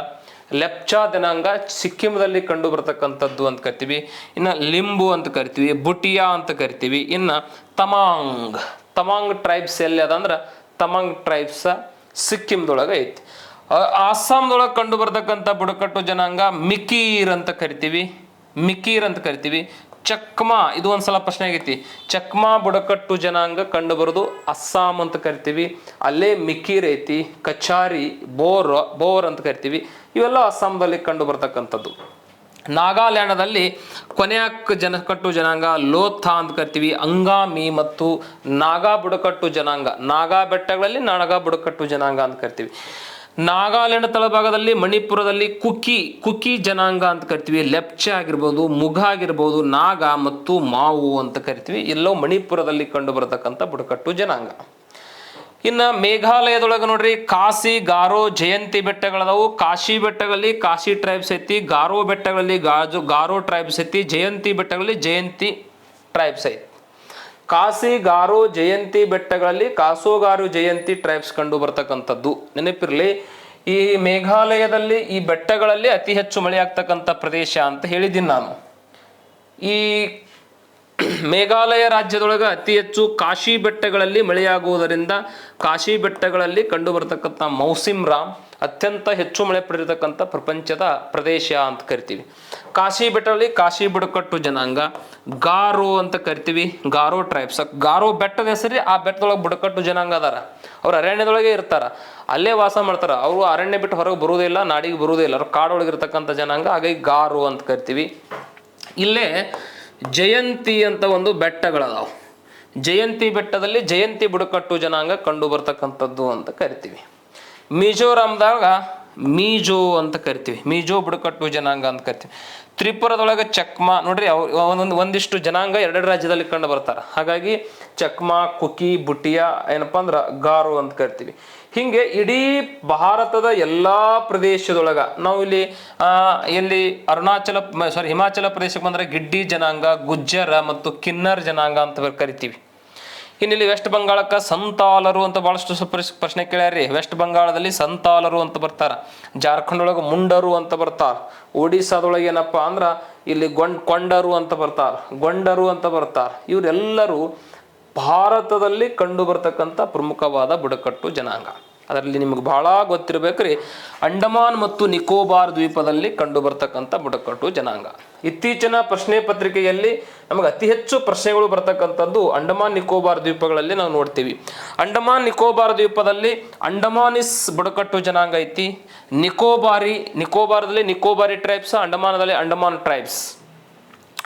ಲೆಪ್ಚಾ ಜನಾಂಗ ಸಿಕ್ಕಿಂದಲ್ಲಿ ಕಂಡು ಬರ್ತಕ್ಕಂಥದ್ದು ಅಂತ ಕರಿತೀವಿ. ಇನ್ನು ಲಿಂಬು ಅಂತ ಕರಿತೀವಿ, ಬುಟಿಯಾ ಅಂತ ಕರಿತೀವಿ. ಇನ್ನು ತಮಾಂಗ್ ಟ್ರೈಬ್ಸ್ ಎಲ್ಲಿ ಅದಂದ್ರೆ ತಮಾಂಗ್ ಟ್ರೈಬ್ಸ್ ಸಿಕ್ಕಿಂದೊಳಗೆ ಐತಿ. ಆಸಾಂದೊಳಗೆ ಕಂಡು ಬರ್ತಕ್ಕಂಥ ಬುಡಕಟ್ಟು ಜನಾಂಗ ಮಿಕೀರ್ ಅಂತ ಕರಿತೀವಿ. ಚಕ್ಮಾ, ಇದು ಒಂದ್ಸಲ ಪ್ರಶ್ನೆ ಆಗೈತಿ. ಚಕ್ಮಾ ಬುಡಕಟ್ಟು ಜನಾಂಗ ಕಂಡು ಬರೋದು ಅಸ್ಸಾಂ ಅಂತ ಕರಿತೀವಿ. ಅಲ್ಲೇ ಮಿಕೀರ್ ಐತಿ. ಕಚಾರಿ, ಬೋರ್ ಅಂತ ಕರಿತೀವಿ. ಇವೆಲ್ಲ ಅಸ್ಸಾಂದಲ್ಲಿ ಕಂಡು ಬರ್ತಕ್ಕಂಥದ್ದು. ನಾಗಾಲ್ಯಾಂಡದಲ್ಲಿ ಕೊನೆಯಕ್ ಜನಕಟ್ಟು ಜನಾಂಗ ಲೋಥಾ ಅಂತ ಕರಿತೀವಿ. ಅಂಗಾಮಿ ಮತ್ತು ನಾಗಾ ಬುಡಕಟ್ಟು ಜನಾಂಗ, ನಾಗಾ ಬೆಟ್ಟಗಳಲ್ಲಿ ನಾಗಾ ಬುಡಕಟ್ಟು ಜನಾಂಗ ಅಂತ ಕರಿತೀವಿ. ನಾಗಾಲ್ಯಾಂಡ್ ತಳಭಾಗದಲ್ಲಿ ಮಣಿಪುರದಲ್ಲಿ ಕುಕಿ ಜನಾಂಗ ಅಂತ ಕರಿತೀವಿ. ಲೆಪ್ಚೆ ಆಗಿರ್ಬೋದು, ಮುಘ ಆಗಿರ್ಬೋದು, ನಾಗ ಮತ್ತು ಮಾವು ಅಂತ ಕರಿತೀವಿ. ಎಲ್ಲವೂ ಮಣಿಪುರದಲ್ಲಿ ಕಂಡು ಬರತಕ್ಕಂಥ ಬುಡಕಟ್ಟು ಜನಾಂಗ. ಇನ್ನು ಮೇಘಾಲಯದೊಳಗೆ ನೋಡ್ರಿ ಕಾಸಿ, ಗಾರೋ, ಜಯಂತಿ ಬೆಟ್ಟಗಳದಾವು. ಕಾಶಿ ಬೆಟ್ಟಗಳಲ್ಲಿ ಕಾಶಿ ಟ್ರೈಬ್ಸ್ ಐತಿ, ಗಾರೋ ಬೆಟ್ಟಗಳಲ್ಲಿ ಗಾರೋ ಟ್ರೈಬ್ಸ್ ಐತಿ, ಜಯಂತಿ ಬೆಟ್ಟಗಳಲ್ಲಿ ಜಯಂತಿ ಟ್ರೈಬ್ಸ್ ಐತಿ. ಕಾಸಿ, ಗಾರೋ, ಜಯಂತಿ ಬೆಟ್ಟಗಳಲ್ಲಿ ಕಾಸೋಗಾರು, ಜಯಂತಿ ಟ್ರೈಬ್ಸ್ ಕಂಡು ಬರ್ತಕ್ಕಂಥದ್ದು. ನೆನಪಿರಲಿ, ಈ ಮೇಘಾಲಯದಲ್ಲಿ ಈ ಬೆಟ್ಟಗಳಲ್ಲಿ ಅತಿ ಹೆಚ್ಚು ಮಳೆ ಆಗ್ತಕ್ಕಂಥ ಪ್ರದೇಶ ಅಂತ ಹೇಳಿದ್ದೀನಿ ನಾನು. ಈ ಮೇಘಾಲಯ ರಾಜ್ಯದೊಳಗೆ ಅತಿ ಹೆಚ್ಚು ಕಾಶಿ ಬೆಟ್ಟಗಳಲ್ಲಿ ಮಳೆಯಾಗುವುದರಿಂದ ಕಾಶಿ ಬೆಟ್ಟಗಳಲ್ಲಿ ಕಂಡು ಬರ್ತಕ್ಕಂಥ ಮೌಸಿಮ್ ರಾಮ್ ಅತ್ಯಂತ ಹೆಚ್ಚು ಮಳೆ ಪಡೆದಿರತಕ್ಕಂಥ ಪ್ರಪಂಚದ ಪ್ರದೇಶ ಅಂತ ಕರಿತೀವಿ. ಕಾಶಿ ಬೆಟ್ಟದಲ್ಲಿ ಕಾಶಿ ಬುಡಕಟ್ಟು ಜನಾಂಗ, ಗಾರೋ ಅಂತ ಕರಿತೀವಿ, ಗಾರೋ ಟ್ರೈಬ್ಸ್. ಗಾರೋ ಬೆಟ್ಟದ ಹೆಸರಿ, ಆ ಬೆಟ್ಟದೊಳಗೆ ಬುಡಕಟ್ಟು ಜನಾಂಗ ಅದಾರ. ಅವ್ರು ಅರಣ್ಯದೊಳಗೆ ಇರ್ತಾರ, ಅಲ್ಲೇ ವಾಸ ಮಾಡ್ತಾರ. ಅವರು ಅರಣ್ಯ ಬಿಟ್ಟು ಹೊರಗೆ ಬರುವುದೇ ಇಲ್ಲ, ನಾಡಿಗೆ ಬರುವುದೇ ಇಲ್ಲ. ಅವ್ರು ಕಾಡೊಳಗೆ ಇರ್ತಕ್ಕಂಥ ಜನಾಂಗ, ಹಾಗಾಗಿ ಗಾರೋ ಅಂತ ಕರಿತೀವಿ. ಇಲ್ಲೇ ಜಯಂತಿ ಅಂತ ಒಂದು ಬೆಟ್ಟಗಳದಾವು. ಜಯಂತಿ ಬೆಟ್ಟದಲ್ಲಿ ಜಯಂತಿ ಬುಡಕಟ್ಟು ಜನಾಂಗ ಕಂಡು ಬರ್ತಕ್ಕಂಥದ್ದು ಅಂತ ಕರಿತೀವಿ. ಮಿಜೋರಾಂದಾಗ ಮೀಜೋ ಅಂತ ಕರಿತೀವಿ, ಮೀಜೋ ಬುಡಕಟ್ಟು ಜನಾಂಗ ಅಂತ ಕರಿತೀವಿ. ತ್ರಿಪುರದೊಳಗೆ ಚಕ್ಮಾ ನೋಡ್ರಿ, ಒಂದಿಷ್ಟು ಜನಾಂಗ ಎರಡೆರಡು ರಾಜ್ಯದಲ್ಲಿ ಕಂಡು ಬರ್ತಾರೆ. ಹಾಗಾಗಿ ಚಕ್ಮಾ, ಕುಕಿ, ಬುಟಿಯಾ ಏನಪ್ಪಾ ಅಂದ್ರೆ ಗಾರೋ ಅಂತ ಕರಿತೀವಿ. ಹಿಂಗೆ ಇಡೀ ಭಾರತದ ಎಲ್ಲಾ ಪ್ರದೇಶದೊಳಗ ನಾವು ಇಲ್ಲಿ ಹಿಮಾಚಲ ಪ್ರದೇಶಕ್ಕೆ ಬಂದ್ರೆ ಗಿಡ್ಡಿ ಜನಾಂಗ, ಗುಜ್ಜರ ಮತ್ತು ಕಿನ್ನರ್ ಜನಾಂಗ ಅಂತ ಕರಿತೀವಿ. ಇನ್ನಿಲ್ಲಿ ವೆಸ್ಟ್ ಬಂಗಾಳಕ್ಕೆ ಸಂತಾಲರು ಅಂತ ಬಹಳಷ್ಟು ಪ್ರಶ್ನೆ ಕೇಳ್ಯಾರ್ರಿ. ವೆಸ್ಟ್ ಬಂಗಾಳದಲ್ಲಿ ಸಂತಾಲರು ಅಂತ ಬರ್ತಾರ. ಜಾರ್ಖಂಡ್ ಒಳಗೆ ಮುಂಡರು ಅಂತ ಬರ್ತಾರ. ಒಡಿಸ್ಸಾದೊಳಗೆ ಏನಪ್ಪಾ ಅಂದ್ರ ಇಲ್ಲಿ ಗೊಂಡರು ಅಂತ ಬರ್ತಾರ. ಇವರೆಲ್ಲರೂ ಭಾರತದಲ್ಲಿ ಕಂಡು ಬರ್ತಕ್ಕಂಥ ಪ್ರಮುಖವಾದ ಬುಡಕಟ್ಟು ಜನಾಂಗ. ಅದರಲ್ಲಿ ನಿಮಗೆ ಬಹಳ ಗೊತ್ತಿರಬೇಕ್ರಿ, ಅಂಡಮಾನ್ ಮತ್ತು ನಿಕೋಬಾರ್ ದ್ವೀಪದಲ್ಲಿ ಕಂಡು ಬರ್ತಕ್ಕಂಥ ಬುಡಕಟ್ಟು ಜನಾಂಗ. ಇತ್ತೀಚಿನ ಪ್ರಶ್ನೆ ಪತ್ರಿಕೆಯಲ್ಲಿ ನಮಗೆ ಅತಿ ಹೆಚ್ಚು ಪ್ರಶ್ನೆಗಳು ಬರ್ತಕ್ಕಂಥದ್ದು ಅಂಡಮಾನ್ ನಿಕೋಬಾರ್ ದ್ವೀಪಗಳಲ್ಲಿ ನಾವು ನೋಡ್ತೀವಿ. ಅಂಡಮಾನ್ ನಿಕೋಬಾರ್ ದ್ವೀಪದಲ್ಲಿ ಅಂಡಮಾನಿಸ್ ಬುಡಕಟ್ಟು ಜನಾಂಗ ಐತಿ. ನಿಕೋಬಾರದಲ್ಲಿ ನಿಕೋಬಾರಿ ಟ್ರೈಬ್ಸ್, ಅಂಡಮಾನದಲ್ಲಿ ಅಂಡಮಾನ್ ಟ್ರೈಬ್ಸ್.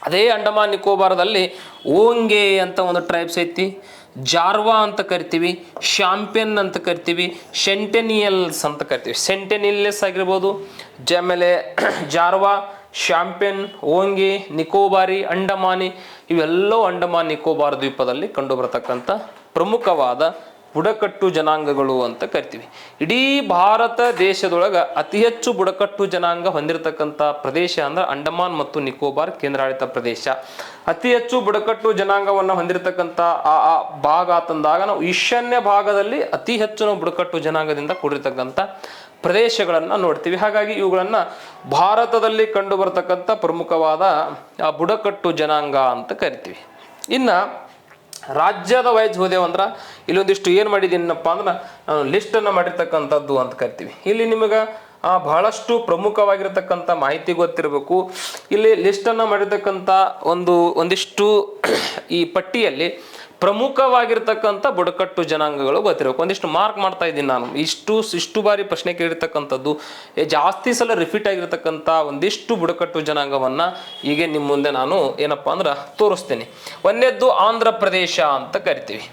ಅದೇ ಅಂಡಮಾನ್ ನಿಕೋಬಾರದಲ್ಲಿ ಓಂಗೆ ಅಂತ ಒಂದು ಟ್ರೈಬ್ಸ್ ಐತಿ, ಜಾರ್ವಾ ಅಂತ ಕರಿತೀವಿ, ಶಾಂಪಿಯನ್ ಅಂತ ಕರಿತೀವಿ, ಸೆಂಟೆನಿಯಲ್ಸ್ ಅಂತ ಕರಿತೀವಿ. ಸೆಂಟೆನಿಯಲ್ಸ್ ಆಗಿರ್ಬೋದು, ಆಮೇಲೆ ಜಾರ್ವಾ, ಶಾಂಪಿಯನ್, ಓಂಗೆ, ನಿಕೋಬಾರಿ, ಅಂಡಮಾನಿ, ಇವೆಲ್ಲವೂ ಅಂಡಮಾನ್ ನಿಕೋಬಾರ್ ದ್ವೀಪದಲ್ಲಿ ಕಂಡು ಬರತಕ್ಕಂಥ ಪ್ರಮುಖವಾದ ಬುಡಕಟ್ಟು ಜನಾಂಗಗಳು ಅಂತ ಕರಿತೀವಿ. ಇಡೀ ಭಾರತ ದೇಶದೊಳಗೆ ಅತಿ ಹೆಚ್ಚು ಬುಡಕಟ್ಟು ಜನಾಂಗ ಹೊಂದಿರತಕ್ಕಂಥ ಪ್ರದೇಶ ಅಂದ್ರೆ ಅಂಡಮಾನ್ ಮತ್ತು ನಿಕೋಬಾರ್ ಕೇಂದ್ರಾಡಳಿತ ಪ್ರದೇಶ. ಅತಿ ಹೆಚ್ಚು ಬುಡಕಟ್ಟು ಜನಾಂಗವನ್ನು ಹೊಂದಿರತಕ್ಕಂಥ ಆ ಭಾಗ ಅಂತಂದಾಗ ನಾವು ಈಶಾನ್ಯ ಭಾಗದಲ್ಲಿ ಅತಿ ಹೆಚ್ಚು ನಾವು ಬುಡಕಟ್ಟು ಜನಾಂಗದಿಂದ ಕೂಡಿರ್ತಕ್ಕಂಥ ಪ್ರದೇಶಗಳನ್ನು ನೋಡ್ತೀವಿ. ಹಾಗಾಗಿ ಇವುಗಳನ್ನು ಭಾರತದಲ್ಲಿ ಕಂಡು ಬರತಕ್ಕಂಥ ಪ್ರಮುಖವಾದ ಬುಡಕಟ್ಟು ಜನಾಂಗ ಅಂತ ಕರಿತೀವಿ. ಇನ್ನು ರಾಜ್ಯದ ವೈಸ್ ಹೋದೆವಂದ್ರೆ ಇಲ್ಲೊಂದಿಷ್ಟು ಏನು ಮಾಡಿದ್ದೀನಪ್ಪ ಅಂದ್ರೆ ನಾನು ಲಿಸ್ಟನ್ನು ಮಾಡಿರ್ತಕ್ಕಂಥದ್ದು ಅಂತ ಕರಿತೀವಿ. ಇಲ್ಲಿ ನಿಮಗೆ ಬಹಳಷ್ಟು ಪ್ರಮುಖವಾಗಿರ್ತಕ್ಕಂಥ ಮಾಹಿತಿ ಗೊತ್ತಿರಬೇಕು. ಇಲ್ಲಿ ಲಿಸ್ಟನ್ನು ಮಾಡಿರ್ತಕ್ಕಂಥ ಒಂದಿಷ್ಟು ಈ ಪಟ್ಟಿಯಲ್ಲಿ ಪ್ರಮುಖವಾಗಿರ್ತಕ್ಕಂಥ ಬುಡಕಟ್ಟು ಜನಾಂಗಗಳು ಗೊತ್ತಿರಬೇಕು. ಒಂದಿಷ್ಟು ಮಾರ್ಕ್ ಮಾಡ್ತಾ ಇದ್ದೀನಿ ನಾನು. ಇಷ್ಟು ಬಾರಿ ಪ್ರಶ್ನೆ ಕೇಳಿರ್ತಕ್ಕಂಥದ್ದು, ಜಾಸ್ತಿ ಸಲ ರಿಪೀಟ್ ಆಗಿರ್ತಕ್ಕಂಥ ಒಂದಿಷ್ಟು ಬುಡಕಟ್ಟು ಜನಾಂಗವನ್ನು ಈಗ ನಿಮ್ಮ ಮುಂದೆ ನಾನು ಏನಪ್ಪ ಅಂದ್ರೆ ತೋರಿಸ್ತೇನೆ. ಒಂದನೇದ್ದು ಆಂಧ್ರ ಪ್ರದೇಶ ಅಂತ ಕರಿತೀವಿ.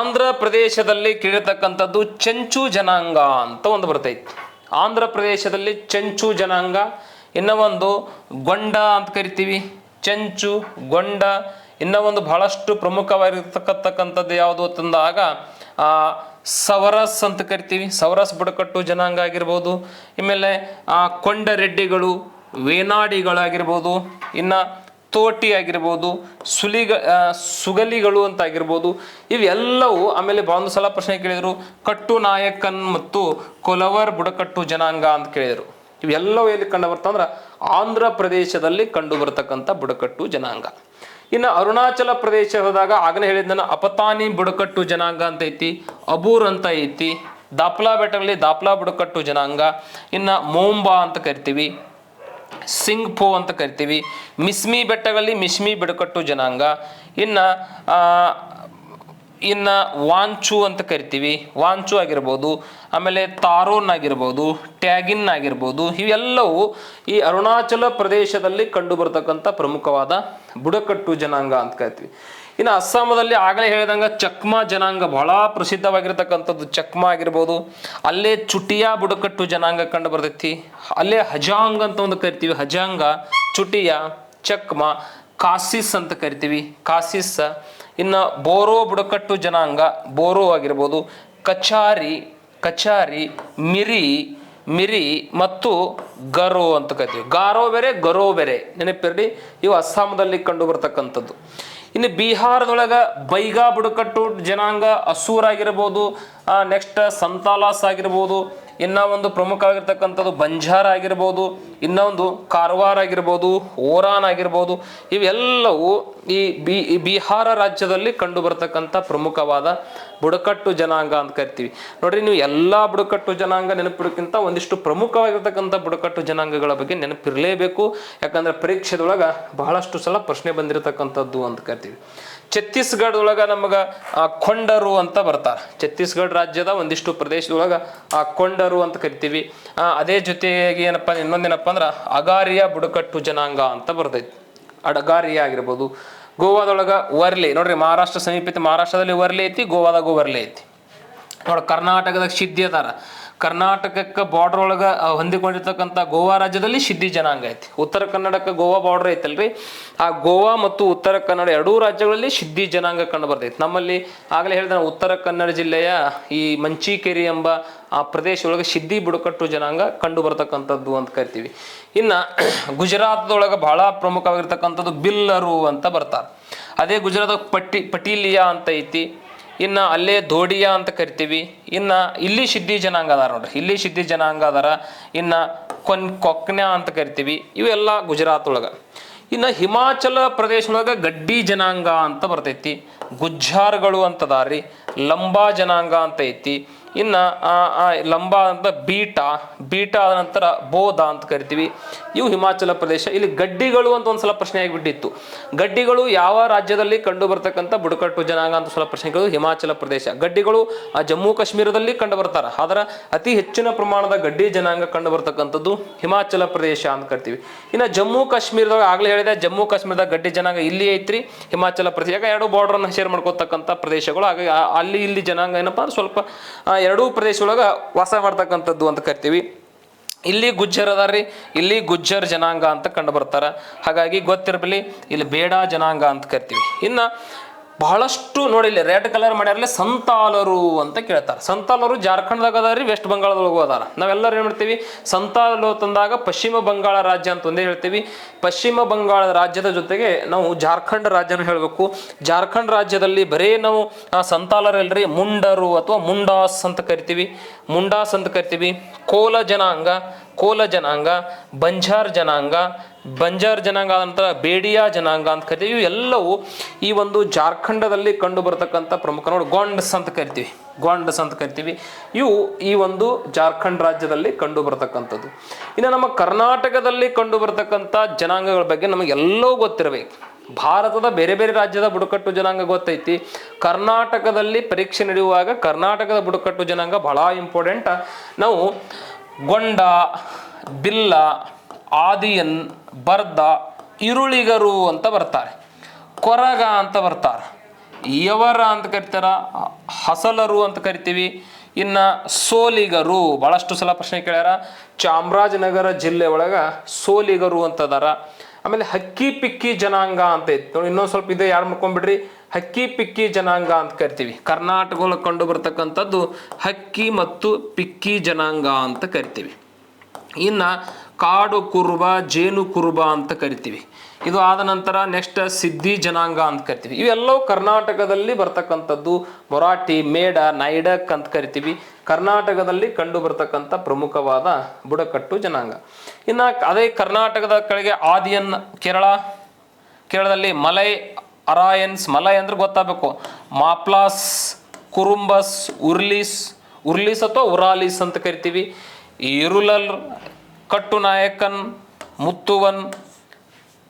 ಆಂಧ್ರ ಪ್ರದೇಶದಲ್ಲಿ ಕೇಳಿರ್ತಕ್ಕಂಥದ್ದು ಚೆಂಚು ಜನಾಂಗ ಅಂತ ಒಂದು ಬರ್ತೈತಿ. ಆಂಧ್ರ ಪ್ರದೇಶದಲ್ಲಿ ಚೆಂಚು ಜನಾಂಗ. ಇನ್ನೂ ಒಂದು ಗೊಂಡ ಅಂತ ಕರಿತೀವಿ, ಚೆಂಚು, ಗೊಂಡ. ಇನ್ನೂ ಒಂದು ಬಹಳಷ್ಟು ಪ್ರಮುಖವಾಗಿರ್ತಕ್ಕಂಥದ್ದು ಯಾವುದು ಅಂತಂದಾಗ ಸವರಸ್ ಅಂತ ಕರಿತೀವಿ. ಸವರಸ್ ಬುಡಕಟ್ಟು ಜನಾಂಗ ಆಗಿರ್ಬೋದು. ಆಮೇಲೆ ಕೊಂಡರೆಡ್ಡಿಗಳು, ವೇನಾಡಿಗಳಾಗಿರ್ಬೋದು, ಇನ್ನು ತೋಟಿ ಆಗಿರ್ಬೋದು, ಸುಗಲಿಗಳು ಅಂತ ಆಗಿರ್ಬೋದು. ಇವೆಲ್ಲವೂ ಆಮೇಲೆ ಒಂದು ಸಲ ಪ್ರಶ್ನೆ ಕೇಳಿದರು, ಕಟ್ಟು ನಾಯಕನ್ ಮತ್ತು ಕೊಲವರ್ ಬುಡಕಟ್ಟು ಜನಾಂಗ ಅಂತ ಕೇಳಿದರು. ಇವೆಲ್ಲವೂ ಎಲ್ಲಿ ಕಂಡು ಬರ್ತಂದ್ರೆ ಆಂಧ್ರ ಪ್ರದೇಶದಲ್ಲಿ ಕಂಡು ಬರ್ತಕ್ಕಂಥ ಬುಡಕಟ್ಟು ಜನಾಂಗ. ಇನ್ನು ಅರುಣಾಚಲ ಪ್ರದೇಶ ಹೋದಾಗ ಆಗಲೇ ಹೇಳಿದ ಅಪತಾನಿ ಬುಡಕಟ್ಟು ಜನಾಂಗ ಅಂತ ಐತಿ, ಅಬೂರ್ ಅಂತ ಐತಿ. ದಾಪ್ಲಾ ಬೆಟ್ಟಗಳಲ್ಲಿ ದಾಪ್ಲಾ ಬುಡಕಟ್ಟು ಜನಾಂಗ. ಇನ್ನು ಮೋಂಬಾ ಅಂತ ಕರಿತೀವಿ, ಸಿಂಗ್ಪೋ ಅಂತ ಕರಿತೀವಿ. ಮಿಸ್ಮಿ ಬೆಟ್ಟಗಳಲ್ಲಿ ಮಿಸ್ಮಿ ಬುಡಕಟ್ಟು ಜನಾಂಗ. ಇನ್ನು ವಾಂಚು ಅಂತ ಕರಿತೀವಿ, ವಾಂಚು ಆಗಿರ್ಬೋದು. ಆಮೇಲೆ ತಾರೋನ್ ಆಗಿರ್ಬೋದು, ಟ್ಯಾಗಿನ್ ಆಗಿರ್ಬೋದು. ಇವೆಲ್ಲವೂ ಈ ಅರುಣಾಚಲ ಪ್ರದೇಶದಲ್ಲಿ ಕಂಡು ಬರ್ತಕ್ಕಂಥ ಪ್ರಮುಖವಾದ ಬುಡಕಟ್ಟು ಜನಾಂಗ ಅಂತ ಕರಿತೀವಿ. ಇನ್ನು ಅಸ್ಸಾಮದಲ್ಲಿ ಆಗಲೇ ಹೇಳಿದಂಗೆ ಚಕ್ಮಾ ಜನಾಂಗ ಬಹಳ ಪ್ರಸಿದ್ಧವಾಗಿರ್ತಕ್ಕಂಥದ್ದು. ಚಕ್ಮಾ ಆಗಿರ್ಬೋದು. ಅಲ್ಲೇ ಚುಟಿಯಾ ಬುಡಕಟ್ಟು ಜನಾಂಗ ಕಂಡು ಬರ್ತೈತಿ. ಅಲ್ಲೇ ಹಜಾಂಗ್ ಅಂತ ಒಂದು ಕರಿತೀವಿ, ಹಜಾಂಗ, ಚುಟಿಯಾ, ಚಕ್ಮಾ, ಕಾಸಿಸ್ ಅಂತ ಕರಿತೀವಿ, ಕಾಸಿಸ್. ಇನ್ನು ಬೋರೋ ಬುಡಕಟ್ಟು ಜನಾಂಗ, ಬೋರೋ ಆಗಿರ್ಬೋದು. ಕಚಾರಿ, ಮಿರಿ ಮತ್ತು ಗರೋ ಅಂತ ಕರಿತೀವಿ. ಗಾರೋ ಬೇರೆ, ಗರೋ ಬೇರೆ, ನೆನಪಿರಲಿ. ಇವು ಅಸ್ಸಾಮದಲ್ಲಿ ಕಂಡು ಬರ್ತಕ್ಕಂಥದ್ದು. ಇನ್ನು ಬಿಹಾರದೊಳಗೆ ಬೈಗಾ ಬುಡಕಟ್ಟು ಜನಾಂಗ, ಅಸೂರ್ ಆಗಿರ್ಬೋದು. ನೆಕ್ಸ್ಟ್ ಸಂತಾಲಾಸ್ ಆಗಿರ್ಬೋದು. ಇನ್ನೂ ಒಂದು ಪ್ರಮುಖವಾಗಿರ್ತಕ್ಕಂಥದ್ದು ಬಂಜಾರ ಆಗಿರ್ಬೋದು. ಇನ್ನೊಂದು ಕಾರ್ವಾರ್ ಆಗಿರ್ಬೋದು, ಓರಾನ್ ಆಗಿರ್ಬೋದು. ಇವೆಲ್ಲವೂ ಈ ಬಿಹಾರ ರಾಜ್ಯದಲ್ಲಿ ಕಂಡು ಬರ್ತಕ್ಕಂಥ ಪ್ರಮುಖವಾದ ಬುಡಕಟ್ಟು ಜನಾಂಗ ಅಂತ ಕರಿತೀವಿ. ನೋಡ್ರಿ, ನೀವು ಎಲ್ಲ ಬುಡಕಟ್ಟು ಜನಾಂಗ ನೆನಪಿಡೋಕ್ಕಿಂತ ಒಂದಿಷ್ಟು ಪ್ರಮುಖವಾಗಿರ್ತಕ್ಕಂಥ ಬುಡಕಟ್ಟು ಜನಾಂಗಗಳ ಬಗ್ಗೆ ನೆನಪಿರಲೇಬೇಕು. ಯಾಕಂದ್ರೆ ಪರೀಕ್ಷೆದೊಳಗೆ ಬಹಳಷ್ಟು ಸಲ ಪ್ರಶ್ನೆ ಬಂದಿರತಕ್ಕಂಥದ್ದು ಅಂತ ಕರಿತೀವಿ. ಛತ್ತೀಸ್ಗಢದೊಳಗೆ ನಮಗೆ ಕೊಂಡರು ಅಂತ ಬರ್ತಾರೆ. ಛತ್ತೀಸ್ಗಢ ರಾಜ್ಯದ ಒಂದಿಷ್ಟು ಪ್ರದೇಶದೊಳಗೆ ಕೊಂಡರು ಅಂತ ಕರಿತೀವಿ. ಅದೇ ಜೊತೆಗೆ ಇನ್ನೊಂದೇನಪ್ಪ ಅಂದ್ರೆ ಅಗಾರಿಯ ಬುಡಕಟ್ಟು ಜನಾಂಗ ಅಂತ ಬರ್ತೈತಿ. ಅಡಗಾರಿಯ ಆಗಿರ್ಬೋದು. ಗೋವಾದೊಳಗೆ ವರ್ಲಿ. ನೋಡ್ರಿ, ಮಹಾರಾಷ್ಟ್ರ ಸಮೀಪ, ಮಹಾರಾಷ್ಟ್ರದಲ್ಲಿ ವರ್ಲಿ ಐತಿ, ಗೋವಾದಾಗೂ ವರ್ಲಿ ಐತಿ. ನೋಡ್ರಿ, ಕರ್ನಾಟಕದಾಗ ಸಿದ್ಧಿ ಅದಾರ. ಕರ್ನಾಟಕಕ್ಕೆ ಬಾರ್ಡರ್ ಒಳಗೆ ಹೊಂದಿಕೊಂಡಿರ್ತಕ್ಕಂಥ ಗೋವಾ ರಾಜ್ಯದಲ್ಲಿ ಸಿದ್ಧಿ ಜನಾಂಗ ಐತಿ. ಉತ್ತರ ಕನ್ನಡಕ್ಕೆ ಗೋವಾ ಬಾರ್ಡರ್ ಐತಲ್ರಿ, ಆ ಗೋವಾ ಮತ್ತು ಉತ್ತರ ಕನ್ನಡ ಎರಡೂ ರಾಜ್ಯಗಳಲ್ಲಿ ಸಿದ್ಧಿ ಜನಾಂಗ ಕಂಡು ಬರ್ತೈತಿ. ನಮ್ಮಲ್ಲಿ ಆಗಲೇ ಹೇಳಿದ ಉತ್ತರ ಕನ್ನಡ ಜಿಲ್ಲೆಯ ಈ ಮಂಚಿಕೇರಿ ಎಂಬ ಆ ಪ್ರದೇಶದೊಳಗೆ ಸಿದ್ಧಿ ಬುಡಕಟ್ಟು ಜನಾಂಗ ಕಂಡು ಬರ್ತಕ್ಕಂಥದ್ದು ಅಂತ ಕರಿತೀವಿ. ಇನ್ನು ಗುಜರಾತ್ದೊಳಗೆ ಬಹಳ ಪ್ರಮುಖವಾಗಿರ್ತಕ್ಕಂಥದ್ದು ಬಿಲ್ಲರು ಅಂತ ಬರ್ತಾರೆ. ಅದೇ ಗುಜರಾತ್ ಪಟೀಲಿಯಾ ಅಂತ ಐತಿ. ಇನ್ನು ಅಲ್ಲೇ ಧೋಡಿಯಾ ಅಂತ ಕರಿತೀವಿ. ಇನ್ನು ಇಲ್ಲಿ ಸಿದ್ಧಿ ಜನಾಂಗ ಅದಾರ. ನೋಡ್ರಿ, ಇಲ್ಲಿ ಸಿದ್ಧಿ ಜನಾಂಗ ಅದಾರ. ಇನ್ನು ಕೊಕ್ನ್ಯಾ ಅಂತ ಕರಿತೀವಿ. ಇವೆಲ್ಲ ಗುಜರಾತ್ ಒಳಗೆ. ಇನ್ನು ಹಿಮಾಚಲ ಪ್ರದೇಶ ಒಳಗೆ ಗಡ್ಡಿ ಜನಾಂಗ ಅಂತ ಬರ್ತೈತಿ. ಗುಜ್ಜಾರ್ಗಳು ಅಂತದಾರಿ. ಲಂಬಾ ಜನಾಂಗ ಅಂತ ಐತಿ. ಇನ್ನು ಲಂಬಾ ಅಂತ ಬೀಟಾ ಆದ ನಂತರ ಬೋಧ ಅಂತ ಕರಿತೀವಿ. ಇವು ಹಿಮಾಚಲ ಪ್ರದೇಶ. ಇಲ್ಲಿ ಗಡ್ಡಿಗಳು ಅಂತ ಒಂದ್ಸಲ ಪ್ರಶ್ನೆ ಆಗಿಬಿಟ್ಟಿತ್ತು. ಗಡ್ಡಿಗಳು ಯಾವ ರಾಜ್ಯದಲ್ಲಿ ಕಂಡು ಬರ್ತಕ್ಕಂಥ ಬುಡಕಟ್ಟು ಜನಾಂಗ ಅಂತ ಸಲ ಪ್ರಶ್ನೆಗಳು. ಹಿಮಾಚಲ ಪ್ರದೇಶ. ಗಡ್ಡಿಗಳು ಜಮ್ಮು ಕಾಶ್ಮೀರದಲ್ಲಿ ಕಂಡು ಬರ್ತಾರೆ, ಆದ್ರೆ ಅತಿ ಹೆಚ್ಚಿನ ಪ್ರಮಾಣದ ಗಡ್ಡಿ ಜನಾಂಗ ಕಂಡು ಬರ್ತಕ್ಕಂಥದ್ದು ಹಿಮಾಚಲ ಪ್ರದೇಶ ಅಂತ ಕರಿತೀವಿ. ಇನ್ನು ಜಮ್ಮು ಕಾಶ್ಮೀರದಾಗ ಆಗ್ಲೇ ಹೇಳಿದೆ, ಜಮ್ಮು ಕಾಶ್ಮೀರದ ಗಡ್ಡಿ ಜನಾಂಗ ಇಲ್ಲಿ ಐತ್ರಿ, ಹಿಮಾಚಲ ಪ್ರದೇಶ. ಯಾಕೆ ಎರಡು ಬಾರ್ಡರ್ನ ಶೇರ್ ಮಾಡ್ಕೋತಕ್ಕಂಥ ಪ್ರದೇಶಗಳು, ಹಾಗಾಗಿ ಅಲ್ಲಿ ಇಲ್ಲಿ ಜನಾಂಗ ಏನಪ್ಪಾ ಅಂದ್ರೆ ಸ್ವಲ್ಪ ಎರಡೂ ಪ್ರದೇಶದೊಳಗೆ ವಾಸ ಮಾಡ್ತಕ್ಕಂಥದ್ದು ಅಂತ ಕರಿತೀವಿ. ಇಲ್ಲಿ ಗುಜ್ಜರ್ ಅದಾರ್ರಿ, ಇಲ್ಲಿ ಗುಜ್ಜರ್ ಜನಾಂಗ ಅಂತ ಕಂಡು ಬರ್ತಾರ, ಹಾಗಾಗಿ ಗೊತ್ತಿರಲಿ ಇಲ್ಲಿ ಬೇಡ ಜನಾಂಗ ಅಂತ ಕರಿತೀವಿ. ಇನ್ನು ಬಹಳಷ್ಟು ನೋಡಿ ಇಲ್ಲಿ ರೆಡ್ ಕಲರ್ ಮಾಡ್ಯಾರಲ್ಲ, ಸಂತಾಲರು ಅಂತ ಕೇಳ್ತಾರೆ. ಸಂತಾಲರು ಜಾರ್ಖಂಡ್ದಾಗ ಅದಾರಿ, ವೆಸ್ಟ್ ಬಂಗಾಳದೊಳಗೂ ಅದಾರ. ನಾವೆಲ್ಲರೂ ಏನು ಮಾಡ್ತೀವಿ, ಸಂತಾಲರು ತಂದಾಗ ಪಶ್ಚಿಮ ಬಂಗಾಳ ರಾಜ್ಯ ಅಂತ ಒಂದೇ ಹೇಳ್ತೀವಿ. ಪಶ್ಚಿಮ ಬಂಗಾಳ ರಾಜ್ಯದ ಜೊತೆಗೆ ನಾವು ಜಾರ್ಖಂಡ್ ರಾಜ್ಯನೂ ಹೇಳಬೇಕು. ಜಾರ್ಖಂಡ್ ರಾಜ್ಯದಲ್ಲಿ ಬರೀ ನಾವು ಸಂತಾಲರಲ್ರಿ, ಮುಂಡರು ಅಥವಾ ಮುಂಡಾಸ್ ಅಂತ ಕರಿತೀವಿ, ಮುಂಡಾಸ್ ಅಂತ ಕರಿತೀವಿ. ಕೋಲ ಜನಾಂಗ, ಬಂಜಾರ್ ಜನಾಂಗ ಆದ ನಂತರ ಬೇಡಿಯಾ ಜನಾಂಗ ಅಂತ ಕರಿತೀವಿ. ಇವು ಎಲ್ಲವೂ ಈ ಒಂದು ಜಾರ್ಖಂಡದಲ್ಲಿ ಕಂಡು ಬರತಕ್ಕಂಥ ಪ್ರಮುಖ ನೋಡಿ ಗೊಂಡಸ್ ಅಂತ ಕರಿತೀವಿ. ಇವು ಈ ಒಂದು ಜಾರ್ಖಂಡ್ ರಾಜ್ಯದಲ್ಲಿ ಕಂಡು ಬರತಕ್ಕಂಥದ್ದು. ಇನ್ನು ನಮ್ಮ ಕರ್ನಾಟಕದಲ್ಲಿ ಕಂಡು ಬರತಕ್ಕಂಥ ಜನಾಂಗಗಳ ಬಗ್ಗೆ ನಮಗೆಲ್ಲವೂ ಗೊತ್ತಿರಬೇಕು. ಭಾರತದ ಬೇರೆ ಬೇರೆ ರಾಜ್ಯದ ಬುಡಕಟ್ಟು ಜನಾಂಗ ಗೊತ್ತೈತಿ. ಕರ್ನಾಟಕದಲ್ಲಿ ಪರೀಕ್ಷೆ ನಡೆಯುವಾಗ ಕರ್ನಾಟಕದ ಬುಡಕಟ್ಟು ಜನಾಂಗ ಬಹಳ ಇಂಪಾರ್ಟೆಂಟ್. ನಾವು ಗೊಂಡ, ಬಿಲ್ಲ, ಆದಿಯನ್, ಬರ್ದ, ಇರುಳಿಗರು ಅಂತ ಬರ್ತಾರೆ, ಕೊರಗ ಅಂತ ಬರ್ತಾರೆ, ಯವರ ಅಂತ ಕರಿತಾರ, ಹಸಲರು ಅಂತ ಕರಿತೀವಿ. ಇನ್ನು ಸೋಲಿಗರು ಬಹಳಷ್ಟು ಸಲ ಪ್ರಶ್ನೆ ಕೇಳ್ಯಾರ. ಚಾಮರಾಜನಗರ ಜಿಲ್ಲೆ ಒಳಗ ಸೋಲಿಗರು ಅಂತದಾರ. ಆಮೇಲೆ ಹಕ್ಕಿ ಪಿಕ್ಕಿ ಜನಾಂಗ ಅಂತ ಐತಿ ನೋಡಿ, ಇನ್ನೊಂದು ಸ್ವಲ್ಪ ಇದೆ, ಯಾರು ಮಾಡ್ಕೊಂಡ್ಬಿಡ್ರಿ, ಹಕ್ಕಿ ಪಿಕ್ಕಿ ಜನಾಂಗ ಅಂತ ಕರಿತೀವಿ. ಕರ್ನಾಟಕದಲ್ಲಿ ಕಂಡು ಬರ್ತಕ್ಕಂಥದ್ದು ಹಕ್ಕಿ ಮತ್ತು ಪಿಕ್ಕಿ ಜನಾಂಗ ಅಂತ ಕರಿತೀವಿ. ಇನ್ನು ಕಾಡು ಕುರುಬ, ಜೇನು ಕುರುಬ ಅಂತ ಕರಿತೀವಿ. ಇದು ಆದ ನಂತರ ನೆಕ್ಸ್ಟ್ ಸಿದ್ಧಿ ಜನಾಂಗ ಅಂತ ಕರಿತೀವಿ. ಇವೆಲ್ಲವೂ ಕರ್ನಾಟಕದಲ್ಲಿ ಬರ್ತಕ್ಕಂಥದ್ದು. ಮೊರಾಠಿ, ಮೇಡ, ನೈಡಕ್ ಅಂತ ಕರಿತೀವಿ. ಕರ್ನಾಟಕದಲ್ಲಿ ಕಂಡು ಬರ್ತಕ್ಕಂಥ ಪ್ರಮುಖವಾದ ಬುಡಕಟ್ಟು ಜನಾಂಗ. ಇನ್ನು ಅದೇ ಕರ್ನಾಟಕದ ಕೆಳಗೆ ಆದಿಯನ್, ಕೇರಳದಲ್ಲಿ ಮಲೈ ಅರಾಯನ್ಸ್, ಮಲೈ ಅಂದ್ರೆ ಗೊತ್ತಾಗಬೇಕು, ಮಾಪ್ಲಾಸ್, ಕುರುಂಬಸ್, ಉರ್ಲಿಸ್ ಅಥವಾ ಉರಾಲಿಸ್ ಅಂತ ಕರಿತೀವಿ. ಇರುಲಲ್, ಕಟ್ಟುನಾಯಕನ್, ಮುತ್ತುವನ್,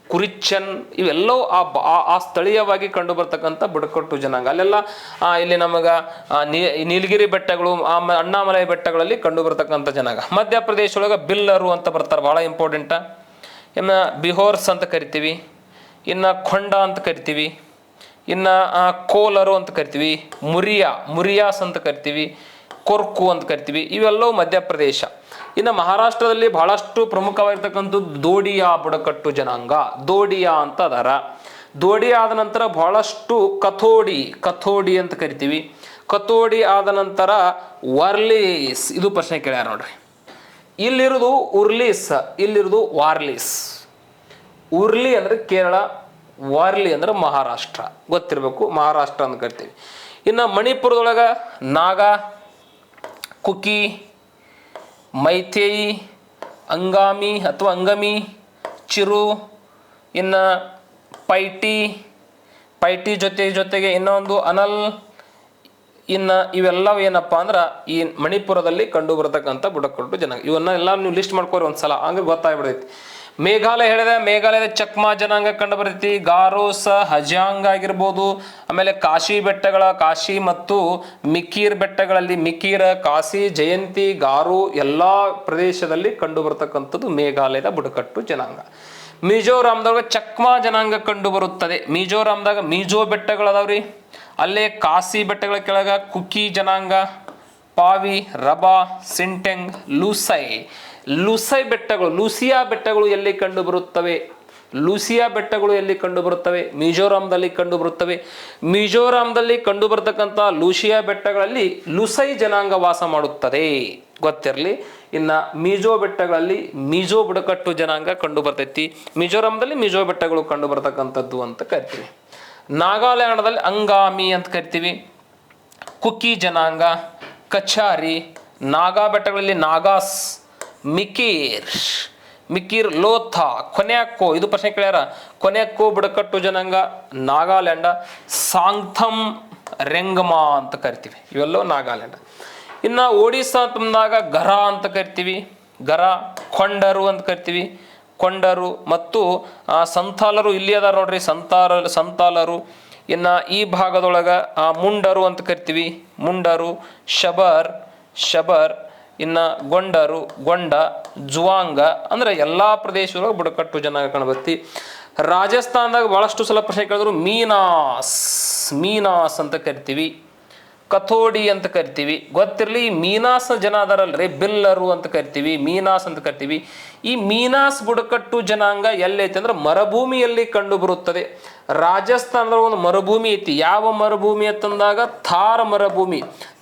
ಕುರಿಚನ್, ಇವೆಲ್ಲವೂ ಆ ಸ್ಥಳೀಯವಾಗಿ ಕಂಡು ಬರ್ತಕ್ಕಂಥ ಬುಡಕಟ್ಟು ಜನಾಂಗ. ಅಲ್ಲೆಲ್ಲ ಇಲ್ಲಿ ನಮಗೆ ನೀಲಗಿರಿ ಬೆಟ್ಟಗಳು, ಅಣ್ಣಾಮಲೈ ಬೆಟ್ಟಗಳಲ್ಲಿ ಕಂಡು ಬರ್ತಕ್ಕಂಥ ಜನಾಂಗ. ಮಧ್ಯಪ್ರದೇಶ ಒಳಗೆ ಬಿಲ್ಲರು ಅಂತ ಬರ್ತಾರೆ, ಭಾಳ ಇಂಪಾರ್ಟೆಂಟ. ಇನ್ನು ಬಿಹೋರ್ಸ್ ಅಂತ ಕರಿತೀವಿ. ಇನ್ನು ಕೊಂಡ ಅಂತ ಕರಿತೀವಿ. ಇನ್ನು ಕೋಲರು ಅಂತ ಕರಿತೀವಿ. ಮುರಿಯಾಸ್ ಅಂತ ಕರಿತೀವಿ. ಕೊರ್ಕು ಅಂತ ಕರಿತೀವಿ. ಇವೆಲ್ಲವೂ ಮಧ್ಯಪ್ರದೇಶ. ಇನ್ನು ಮಹಾರಾಷ್ಟ್ರದಲ್ಲಿ ಬಹಳಷ್ಟು ಪ್ರಮುಖವಾಗಿರ್ತಕ್ಕಂಥದ್ದು ದೋಡಿಯಾ ಬುಡಕಟ್ಟು ಜನಾಂಗ, ದೋಡಿಯಾ ಅಂತ ಅದಾರ. ದೋಡಿಯಾ ಆದ ನಂತರ ಬಹಳಷ್ಟು ಕಥೋಡಿ ಅಂತ ಕರಿತೀವಿ. ಕಥೋಡಿ ಆದ ನಂತರ ವರ್ಲೀಸ್, ಇದು ಪ್ರಶ್ನೆ ಕೇಳ್ಯಾರ ನೋಡ್ರಿ. ಇಲ್ಲಿರೋದು ಉರ್ಲೀಸ್, ಇಲ್ಲಿರೋದು ವಾರ್ಲೀಸ್. ಉರ್ಲಿ ಅಂದ್ರೆ ಕೇರಳ, ವಾರ್ಲಿ ಅಂದ್ರೆ ಮಹಾರಾಷ್ಟ್ರ, ಗೊತ್ತಿರಬೇಕು, ಮಹಾರಾಷ್ಟ್ರ ಅಂತ ಕರಿತೀವಿ. ಇನ್ನು ಮಣಿಪುರದೊಳಗೆ ನಾಗ, ಕುಕಿ, ಮೈಥೇಯಿ, ಅಂಗಾಮಿ ಅಥವಾ ಅಂಗಮಿ, ಚಿರು, ಇನ್ನು ಪೈಟಿ ಜೊತೆಗೆ ಇನ್ನೊಂದು ಅನಲ್. ಇನ್ನು ಇವೆಲ್ಲವೂ ಏನಪ್ಪ ಅಂದ್ರೆ ಈ ಮಣಿಪುರದಲ್ಲಿ ಕಂಡು ಬರತಕ್ಕಂಥ ಬುಡಕಟ್ಟು ಜನಾಂಗ. ಇವನ್ನೆಲ್ಲ ನೀವು ಲಿಸ್ಟ್ ಮಾಡ್ಕೋರಿ ಒಂದ್ಸಲ, ಹಂಗೆ ಗೊತ್ತಾಗ್ಬಿಡೈತಿ. ಮೇಘಾಲಯ ಹೇಳಿದೆ, ಮೇಘಾಲಯದ ಚಕ್ಮಾ ಜನಾಂಗ ಕಂಡು ಬರ್ತೈತಿ. ಗಾರೋಸ್, ಹಜಾಂಗ್ ಆಗಿರ್ಬೋದು. ಆಮೇಲೆ ಕಾಶಿ ಮತ್ತು ಮಿಕೀರ್ ಬೆಟ್ಟಗಳಲ್ಲಿ ಕಾಶಿ, ಜಯಂತಿ, ಗಾರೋ ಎಲ್ಲ ಪ್ರದೇಶದಲ್ಲಿ ಕಂಡು ಬರ್ತಕ್ಕಂಥದ್ದು ಮೇಘಾಲಯದ ಬುಡಕಟ್ಟು ಜನಾಂಗ. ಮಿಜೋರಾಂದಾಗ ಚಕ್ಮಾ ಜನಾಂಗ ಕಂಡು ಬರುತ್ತದೆ. ಮಿಜೋರಾಂದಾಗ ಮಿಜೋ ಬೆಟ್ಟಗಳದಾವ್ರಿ, ಅಲ್ಲೇ ಕಾಶಿ ಬೆಟ್ಟಗಳ ಕೆಳಗ ಕುಕಿ ಜನಾಂಗ, ಪಾವಿ, ರಬಾ, ಸಿಂಟೆಂಗ್, ಲೂಸೈ ಬೆಟ್ಟಗಳು, ಲೂಸಿಯಾ ಬೆಟ್ಟಗಳು ಎಲ್ಲಿ ಕಂಡು ಬರುತ್ತವೆ? ಮಿಜೋರಾಂದಲ್ಲಿ ಕಂಡು ಬರುತ್ತವೆ. ಮಿಜೋರಾಂದಲ್ಲಿ ಕಂಡು ಬರ್ತಕ್ಕಂಥ ಲೂಸಿಯಾ ಬೆಟ್ಟಗಳಲ್ಲಿ ಲುಸೈ ಜನಾಂಗ ವಾಸ ಮಾಡುತ್ತದೆ, ಗೊತ್ತಿರಲಿ. ಇನ್ನು ಮಿಜೋ ಬೆಟ್ಟಗಳಲ್ಲಿ ಮಿಜೋ ಬುಡಕಟ್ಟು ಜನಾಂಗ ಕಂಡು ಬರ್ತೈತಿ. ಮಿಜೋರಾಂದಲ್ಲಿ ಮಿಜೋ ಬೆಟ್ಟಗಳು ಕಂಡು ಬರ್ತಕ್ಕಂಥದ್ದು ಅಂತ ಕರಿತೀವಿ. ನಾಗಾಲ್ಯಾಂಡದಲ್ಲಿ ಅಂಗಾಮಿ ಅಂತ ಕರಿತೀವಿ. ಕುಕಿ ಜನಾಂಗ, ಕಚಾರಿ. ನಾಗಾ ಬೆಟ್ಟಗಳಲ್ಲಿ ನಾಗಾಸ್, ಮಿಕೀರ್, ಲೋಥಾ, ಕೊನ್ಯಾಕೋ, ಇದು ಪ್ರಶ್ನೆ ಕೇಳ್ಯಾರ. ಕೊನ್ಯಾಕೋ ಬುಡಕಟ್ಟು ಜನಾಂಗ ನಾಗಾಲ್ಯಾಂಡ. ಸಾಂಗ್ಥಮ್, ರೆಂಗಮಾ ಅಂತ ಕರಿತೀವಿ. ಇವೆಲ್ಲವೂ ನಾಗಾಲ್ಯಾಂಡ್. ಇನ್ನು ಒಡಿಸ್ಸಾ ಅಂತ ಬಂದಾಗ ಗರ ಅಂತ ಕರಿತೀವಿ, ಗರ. ಕೊಂಡರು ಅಂತ ಕರಿತೀವಿ, ಕೊಂಡರು. ಮತ್ತು ಸಂತಾಲರು ಇಲ್ಲಿ ಅದಾರ ನೋಡ್ರಿ, ಸಂತಾಲರು. ಇನ್ನು ಈ ಭಾಗದೊಳಗೆ ಮುಂಡರು ಅಂತ ಕರಿತೀವಿ, ಮುಂಡರು. ಶಬರ್. ಇನ್ನು ಗೊಂಡರು, ಗೊಂಡ. ಜುವಾಂಗ. ಅಂದರೆ ಎಲ್ಲ ಪ್ರದೇಶದೊಳಗೆ ಬುಡಕಟ್ಟು ಜನಾಂಗ ಕಾಣಬರ್ತಿ. ರಾಜಸ್ಥಾನದಾಗ ಭಾಳಷ್ಟು ಸಲ ಪ್ರಶ್ನೆ ಕೇಳಿದ್ರು. ಮೀನಾಸ್ ಅಂತ ಕರಿತೀವಿ, ಕಥೋಡಿ ಅಂತ ಕರಿತೀವಿ. ಗೊತ್ತಿರಲಿ, ಮೀನಾಸ್ ಜನ ಅದಾರಲ್ರಿ, ಬಿಲ್ಲರು ಅಂತ ಕರಿತೀವಿ, ಮೀನಾಸ್ ಅಂತ ಕರಿತೀವಿ. ಈ ಮೀನಾಸ್ ಬುಡಕಟ್ಟು ಜನಾಂಗ ಎಲ್ಲೈತೆ ಅಂದ್ರೆ ಮರುಭೂಮಿಯಲ್ಲಿ ಕಂಡು ಬರುತ್ತದೆ. ರಾಜಸ್ಥಾನದ ಒಂದು ಮರುಭೂಮಿ ಐತಿ. ಯಾವ ಮರುಭೂಮಿ ಅಂತಂದಾಗ ಥಾರ್ ಮರುಭೂಮಿ.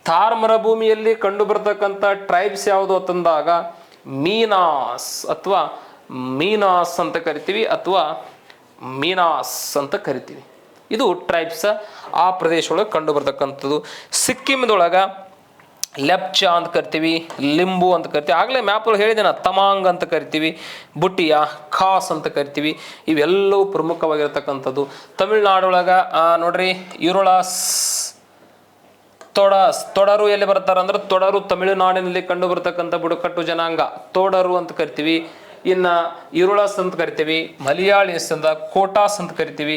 ಥಾರ್ ಮರುಭೂಮಿಯಲ್ಲಿ ಕಂಡು ಬರ್ತಕ್ಕಂಥ ಟ್ರೈಬ್ಸ್ ಯಾವುದು ಅಂತಂದಾಗ ಮೀನಾಸ್ ಅಂತ ಕರಿತೀವಿ, ಅಥವಾ ಮೀನಾಸ್ ಅಂತ ಕರಿತೀವಿ. ಇದು ಟ್ರೈಬ್ಸ್ ಆ ಪ್ರದೇಶದೊಳಗೆ ಕಂಡು ಬರ್ತಕ್ಕಂಥದ್ದು. ಸಿಕ್ಕಿಂದೊಳಗೆ ಲೆಪ್ಚಾ ಅಂತ ಕರಿತೀವಿ, ಲಿಂಬು ಅಂತ ಕರಿತೀವಿ. ಆಗಲೇ ಮ್ಯಾಪ್ ಒಳಗೆ ಹೇಳಿದೆ ತಮಾಂಗ್ ಅಂತ ಕರಿತೀವಿ, ಬುಟಿಯಾ, ಖಾಸ್ ಅಂತ ಕರಿತೀವಿ. ಇವೆಲ್ಲವೂ ಪ್ರಮುಖವಾಗಿರ್ತಕ್ಕಂಥದ್ದು. ತಮಿಳ್ನಾಡೊಳಗೆ ನೋಡ್ರಿ, ಇರುಳಾಸ್, ತೊಡರು ಎಲ್ಲಿ ಬರ್ತಾರೆ ಅಂದ್ರೆ ತೊಡರು ತಮಿಳುನಾಡಿನಲ್ಲಿ ಕಂಡು ಬರ್ತಕ್ಕಂಥ ಬುಡಕಟ್ಟು ಜನಾಂಗ, ತೋಡರು ಅಂತ ಕರಿತೀವಿ. ಇನ್ನು ಇರುಳಸ್ ಅಂತ ಕರಿತೀವಿ, ಮಲಯಾಳಿಸ್ ಅಂತ, ಕೋಟಾಸ್ ಅಂತ ಕರಿತೀವಿ.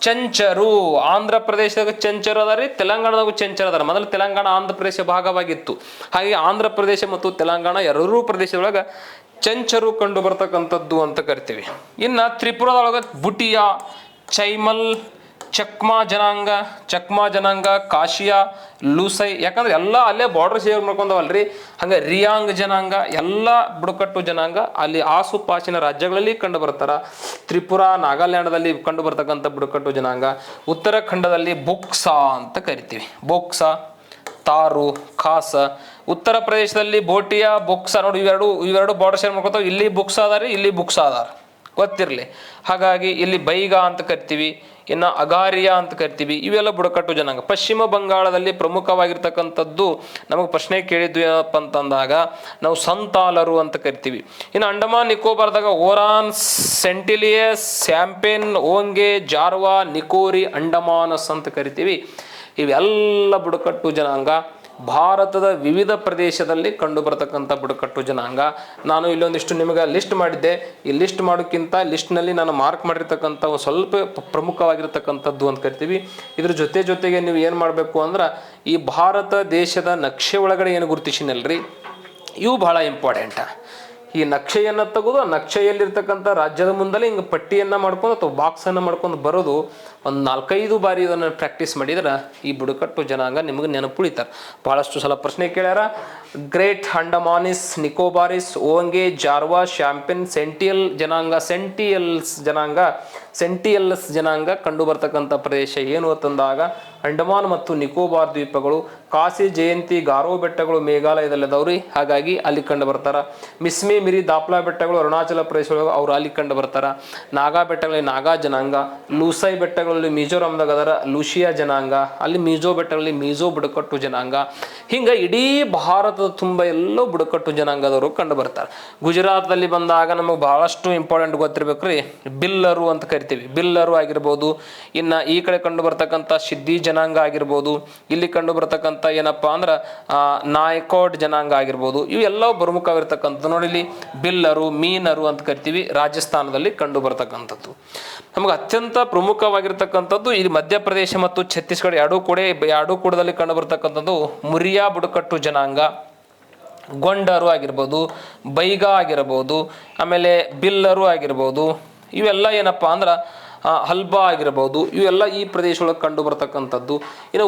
ಚಂಚರು, ಆಂಧ್ರ ಪ್ರದೇಶದಾಗ ಚಂಚರು ಅದ ರೀ, ತೆಲಂಗಾಣದಾಗ ಚಂಚರು ಅದಾರ. ಮೊದಲು ತೆಲಂಗಾಣ ಆಂಧ್ರ ಪ್ರದೇಶ ಭಾಗವಾಗಿತ್ತು. ಹಾಗೆ ಆಂಧ್ರ ಪ್ರದೇಶ ಮತ್ತು ತೆಲಂಗಾಣ ಎರಡೂ ಪ್ರದೇಶದೊಳಗೆ ಚಂಚರು ಕಂಡು ಬರ್ತಕ್ಕಂಥದ್ದು ಅಂತ ಕರಿತೀವಿ. ಇನ್ನು ತ್ರಿಪುರದೊಳಗೆ ಬುಟಿಯಾ, ಚೈಮಲ್, ಚಕ್ಮಾ ಜನಾಂಗ, ಕಾಶಿಯಾ, ಲೂಸೈ. ಯಾಕಂದ್ರೆ ಎಲ್ಲ ಅಲ್ಲೇ ಬಾರ್ಡರ್ ಶೇರ್ ಮಾಡ್ಕೊಂಡವಲ್ರಿ. ಹಂಗೆ ರಿಯಾಂಗ್ ಜನಾಂಗ, ಎಲ್ಲ ಬುಡಕಟ್ಟು ಜನಾಂಗ ಅಲ್ಲಿ ಆಸುಪಾಸಿನ ರಾಜ್ಯಗಳಲ್ಲಿ ಕಂಡು ಬರ್ತಾರ. ತ್ರಿಪುರ, ನಾಗಾಲ್ಯಾಂಡದಲ್ಲಿ ಕಂಡು ಬರ್ತಕ್ಕಂಥ ಬುಡಕಟ್ಟು ಜನಾಂಗ. ಉತ್ತರಾಖಂಡದಲ್ಲಿ ಬೊಕ್ಸಾ ಅಂತ ಕರಿತೀವಿ, ಬೊಕ್ಸಾ, ತಾರು, ಖಾಸ. ಉತ್ತರ ಪ್ರದೇಶದಲ್ಲಿ ಬೋಟಿಯಾ, ಬೊಕ್ಸಾ. ನೋಡಿ, ಇವೆರಡು ಬಾರ್ಡರ್ ಶೇರ್ ಮಾಡ್ಕೊತಾವ. ಇಲ್ಲಿ ಬುಕ್ಸಾ ಅದಾರಿ, ಇಲ್ಲಿ ಬುಕ್ಸಾ ಅದಾರ, ಗೊತ್ತಿರಲಿ. ಹಾಗಾಗಿ ಇಲ್ಲಿ ಬೈಗಾ ಅಂತ ಕರಿತೀವಿ, ಇನ್ನು ಅಗಾರಿಯಾ ಅಂತ ಕರಿತೀವಿ. ಇವೆಲ್ಲ ಬುಡಕಟ್ಟು ಜನಾಂಗ. ಪಶ್ಚಿಮ ಬಂಗಾಳದಲ್ಲಿ ಪ್ರಮುಖವಾಗಿರ್ತಕ್ಕಂಥದ್ದು ನಮಗೆ ಪ್ರಶ್ನೆ ಕೇಳಿದ್ವಿ ಏನಪ್ಪ ಅಂತಂದಾಗ ನಾವು ಸಂತಾಲರು ಅಂತ ಕರಿತೀವಿ. ಇನ್ನು ಅಂಡಮಾನ್ ನಿಕೋಬಾರ್ದಾಗ ಓರಾನ್, ಸೆಂಟಿಲಿಯಸ್, ಸ್ಯಾಂಪೇನ್, ಓಂಗೆ, ಜಾರ್ವಾ, ನಿಕೋರಿ, ಅಂಡಮಾನಸ್ ಅಂತ ಕರಿತೀವಿ. ಇವೆಲ್ಲ ಬುಡಕಟ್ಟು ಜನಾಂಗ ಭಾರತದ ವಿವಿಧ ಪ್ರದೇಶದಲ್ಲಿ ಕಂಡು ಬರತಕ್ಕಂಥ ಬುಡಕಟ್ಟು ಜನಾಂಗ. ನಾನು ಇಲ್ಲೊಂದಿಷ್ಟು ನಿಮಗೆ ಲಿಸ್ಟ್ ಮಾಡಿದ್ದೆ. ಈ ಲಿಸ್ಟ್ ಮಾಡೋಕ್ಕಿಂತ ಲಿಸ್ಟ್ನಲ್ಲಿ ನಾನು ಮಾರ್ಕ್ ಮಾಡಿರ್ತಕ್ಕಂಥ ಸ್ವಲ್ಪ ಪ್ರಮುಖವಾಗಿರ್ತಕ್ಕಂಥದ್ದು ಅಂತ ಕರಿತೀವಿ. ಇದ್ರ ಜೊತೆಗೆ ನೀವು ಏನು ಮಾಡಬೇಕು ಅಂದ್ರೆ ಈ ಭಾರತ ದೇಶದ ನಕ್ಷೆ ಒಳಗಡೆ ಏನು ಗುರುತಿಸಿನಲ್ರಿ, ಇವು ಬಹಳ ಇಂಪಾರ್ಟೆಂಟ್. ಈ ನಕ್ಷೆಯನ್ನು ತೆಗೆದು ಆ ನಕ್ಷೆಯಲ್ಲಿರ್ತಕ್ಕಂಥ ರಾಜ್ಯದ ಮುಂದಲೇ ಹಿಂಗೆ ಪಟ್ಟಿಯನ್ನು ಮಾಡ್ಕೊಂಡು ಅಥವಾ ಬಾಕ್ಸನ್ನು ಮಾಡ್ಕೊಂಡು ಬರೋದು ಒಂದು 4-5 ಬಾರಿ ಇದನ್ನು ಪ್ರಾಕ್ಟೀಸ್ ಮಾಡಿದ್ರೆ ಈ ಬುಡಕಟ್ಟು ಜನಾಂಗ ನಿಮಗೆ ನೆನಪುಳಿತಾರೆ. ಭಾಳಷ್ಟು ಸಲ ಪ್ರಶ್ನೆ ಕೇಳ್ಯಾರ. ಗ್ರೇಟ್ ಅಂಡಮಾನಿಸ್, ನಿಕೋಬಾರಿಸ್, ಓಂಗೆ, ಜಾರ್ವಾ, ಶಾಂಪೆನ್, ಸೆಂಟಿಯಲ್ಸ್ ಜನಾಂಗ ಕಂಡು ಬರ್ತಕ್ಕಂಥ ಪ್ರದೇಶ ಏನು ಅಂತಂದಾಗ ಅಂಡಮಾನ್ ಮತ್ತು ನಿಕೋಬಾರ್ ದ್ವೀಪಗಳು, ಕಾಸಿ, ಜಯಂತಿ, ಗಾರೋ ಬೆಟ್ಟಗಳು ಮೇಘಾಲಯದಲ್ಲಿದವ್ರಿ. ಹಾಗಾಗಿ ಅಲ್ಲಿ ಕಂಡು ಬರ್ತಾರ. ಮಿಸ್ಮಿ, ಮಿರಿ, ದಾಪ್ಲಾ ಬೆಟ್ಟಗಳು ಅರುಣಾಚಲ ಪ್ರದೇಶದೊಳಗೆ ಅವ್ರು ಅಲ್ಲಿ ಕಂಡು ಬರ್ತಾರ. ನಾಗಾ ಬೆಟ್ಟಗಳಲ್ಲಿ ನಾಗಾ ಜನಾಂಗ, ಲೂಸೈ ಬೆಟ್ಟಗಳಲ್ಲಿ ಮಿಜೋರಾಂದಾಗ ಅದರ ಲೂಷಿಯಾ ಜನಾಂಗ, ಅಲ್ಲಿ ಮಿಜೋ ಬೆಟ್ಟಗಳಲ್ಲಿ ಮಿಜೋ ಬುಡಕಟ್ಟು ಜನಾಂಗ. ಹಿಂಗೆ ಇಡೀ ಭಾರತದ ತುಂಬ ಎಲ್ಲೋ ಬುಡಕಟ್ಟು ಜನಾಂಗದವರು ಕಂಡು ಬರ್ತಾರೆ. ಗುಜರಾತ್ದಲ್ಲಿ ಬಂದಾಗ ನಮಗೆ ಬಹಳಷ್ಟು ಇಂಪಾರ್ಟೆಂಟ್ ಗೊತ್ತಿರ್ಬೇಕ್ರಿ, ಬಿಲ್ಲರು ಅಂತ ಕರಿತೀವಿ. ಬಿಲ್ಲರು ಆಗಿರ್ಬೋದು. ಇನ್ನು ಈ ಕಡೆ ಕಂಡು ಬರ್ತಕ್ಕಂಥ ಸಿದ್ದಿ ಜನಾಂಗ ಆಗಿರ್ಬೋದು. ಇಲ್ಲಿ ಕಂಡು ಬರ್ತಕ್ಕಂಥ ಏನಪ್ಪಾ ಅಂದ್ರೆ ನಾಯ್ಕೋಡ್ ಜನಾಂಗ ಆಗಿರ್ಬೋದು. ಇವೆಲ್ಲವೂ ಪ್ರಮುಖವಾಗಿರ್ತಕ್ಕಂಥದ್ದು. ನೋಡಿ, ಇಲ್ಲಿ ಬಿಲ್ಲರು, ಮೀನರು ಅಂತ ಕರಿತೀವಿ. ರಾಜಸ್ಥಾನದಲ್ಲಿ ಕಂಡು ಬರ್ತಕ್ಕಂಥದ್ದು. ನಮಗೆ ಅತ್ಯಂತ ಪ್ರಮುಖವಾಗಿರ್ತಕ್ಕಂಥದ್ದು ಇಲ್ಲಿ ಮಧ್ಯಪ್ರದೇಶ ಮತ್ತು ಛತ್ತೀಸ್ಗಢ ಎರಡೂ ಕೂಡದಲ್ಲಿ ಕಂಡು ಬರ್ತಕ್ಕಂಥದ್ದು ಮುರಿಯಾ ಬುಡಕಟ್ಟು ಜನಾಂಗ. ಗೊಂಡರು ಆಗಿರ್ಬೋದು, ಬೈಗಾ ಆಗಿರ್ಬೋದು, ಆಮೇಲೆ ಬಿಲ್ಲರು ಆಗಿರ್ಬೋದು. ಇವೆಲ್ಲ ಏನಪ್ಪ ಅಂದ್ರೆ ಹಲ್ಬಾ ಆಗಿರ್ಬೋದು. ಇವೆಲ್ಲ ಈ ಪ್ರದೇಶದೊಳಗೆ ಕಂಡು ಬರ್ತಕ್ಕಂಥದ್ದು. ಇನ್ನು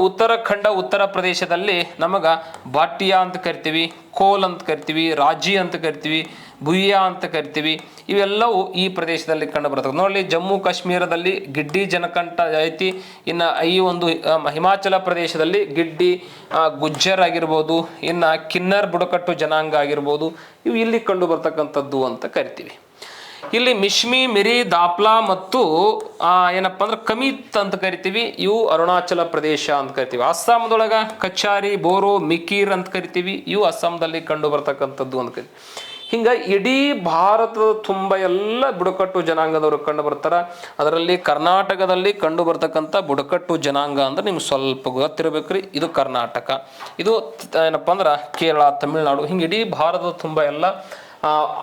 ಉತ್ತರ ಪ್ರದೇಶದಲ್ಲಿ ನಮಗೆ ಬಾಟಿಯಾ ಅಂತ ಕರಿತೀವಿ, ಕೋಲ್ ಅಂತ ಕರಿತೀವಿ, ರಾಜಿ ಅಂತ ಕರಿತೀವಿ, ಬುಯ್ಯಾ ಅಂತ ಕರಿತೀವಿ. ಇವೆಲ್ಲವೂ ಈ ಪ್ರದೇಶದಲ್ಲಿ ಕಂಡು ಬರ್ತಕ್ಕಂಥ. ನೋಡಿ, ಜಮ್ಮು ಕಾಶ್ಮೀರದಲ್ಲಿ ಗಿಡ್ಡಿ ಜನಕಂಠ ಐತಿ. ಇನ್ನು ಈ ಒಂದು ಹಿಮಾಚಲ ಪ್ರದೇಶದಲ್ಲಿ ಗಿಡ್ಡಿ, ಗುಜ್ಜರ್ ಆಗಿರ್ಬೋದು, ಇನ್ನು ಕಿನ್ನರ್ ಬುಡಕಟ್ಟು ಜನಾಂಗ ಆಗಿರ್ಬೋದು. ಇವು ಇಲ್ಲಿ ಕಂಡು ಬರ್ತಕ್ಕಂಥದ್ದು ಅಂತ ಕರಿತೀವಿ. ಇಲ್ಲಿ ಮಿಶ್ಮಿ, ಮಿರಿ, ದಾಪ್ಲಾ ಮತ್ತು ಏನಪ್ಪ ಅಂದ್ರೆ ಕಮಿತ್ ಅಂತ ಕರಿತೀವಿ. ಇವು ಅರುಣಾಚಲ ಪ್ರದೇಶ ಅಂತ ಕರಿತೀವಿ. ಅಸ್ಸಾಂದೊಳಗೆ ಕಚಾರಿ, ಬೋರೋ, ಮಿಕೀರ್ ಅಂತ ಕರಿತೀವಿ. ಇವು ಅಸ್ಸಾಂದಲ್ಲಿ ಕಂಡು ಬರ್ತಕ್ಕಂಥದ್ದು ಅಂತ ಕರಿತೀವಿ. ಹಿಂಗೆ ಇಡೀ ಭಾರತದ ತುಂಬ ಎಲ್ಲ ಬುಡಕಟ್ಟು ಜನಾಂಗದವರು ಕಂಡು ಬರ್ತಾರೆ. ಅದರಲ್ಲಿ ಕರ್ನಾಟಕದಲ್ಲಿ ಕಂಡು ಬರ್ತಕ್ಕಂಥ ಬುಡಕಟ್ಟು ಜನಾಂಗ ಅಂದ್ರೆ ನಿಮ್ಗೆ ಸ್ವಲ್ಪ ಗೊತ್ತಿರಬೇಕ್ರಿ. ಇದು ಕರ್ನಾಟಕ, ಇದು ಏನಪ್ಪ ಅಂದ್ರೆ ಕೇರಳ, ತಮಿಳುನಾಡು, ಹಿಂಗೆ ಇಡೀ ಭಾರತದ ತುಂಬ ಎಲ್ಲ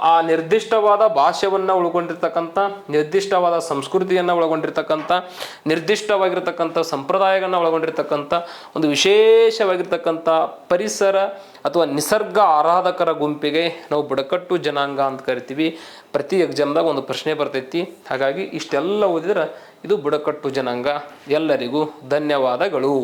ಆ ನಿರ್ದಿಷ್ಟವಾದ ಭಾಷೆಯನ್ನು ಒಳಗೊಂಡಿರ್ತಕ್ಕಂಥ, ನಿರ್ದಿಷ್ಟವಾದ ಸಂಸ್ಕೃತಿಯನ್ನು ಒಳಗೊಂಡಿರ್ತಕ್ಕಂಥ, ನಿರ್ದಿಷ್ಟವಾಗಿರ್ತಕ್ಕಂಥ ಸಂಪ್ರದಾಯಗಳನ್ನ ಒಳಗೊಂಡಿರ್ತಕ್ಕಂಥ ಒಂದು ವಿಶೇಷವಾಗಿರ್ತಕ್ಕಂಥ ಪರಿಸರ ಅಥವಾ ನಿಸರ್ಗ ಆರಾಧಕರ ಗುಂಪಿಗೆ ನಾವು ಬುಡಕಟ್ಟು ಜನಾಂಗ ಅಂತ ಕರಿತೀವಿ. ಪ್ರತಿ ಎಕ್ಸಾಮ್ದಾಗ ಒಂದು ಪ್ರಶ್ನೆ ಬರ್ತೈತಿ. ಹಾಗಾಗಿ ಇಷ್ಟೆಲ್ಲ ಓದಿದ್ರೆ ಇದು ಬುಡಕಟ್ಟು ಜನಾಂಗ. ಎಲ್ಲರಿಗೂ ಧನ್ಯವಾದಗಳು.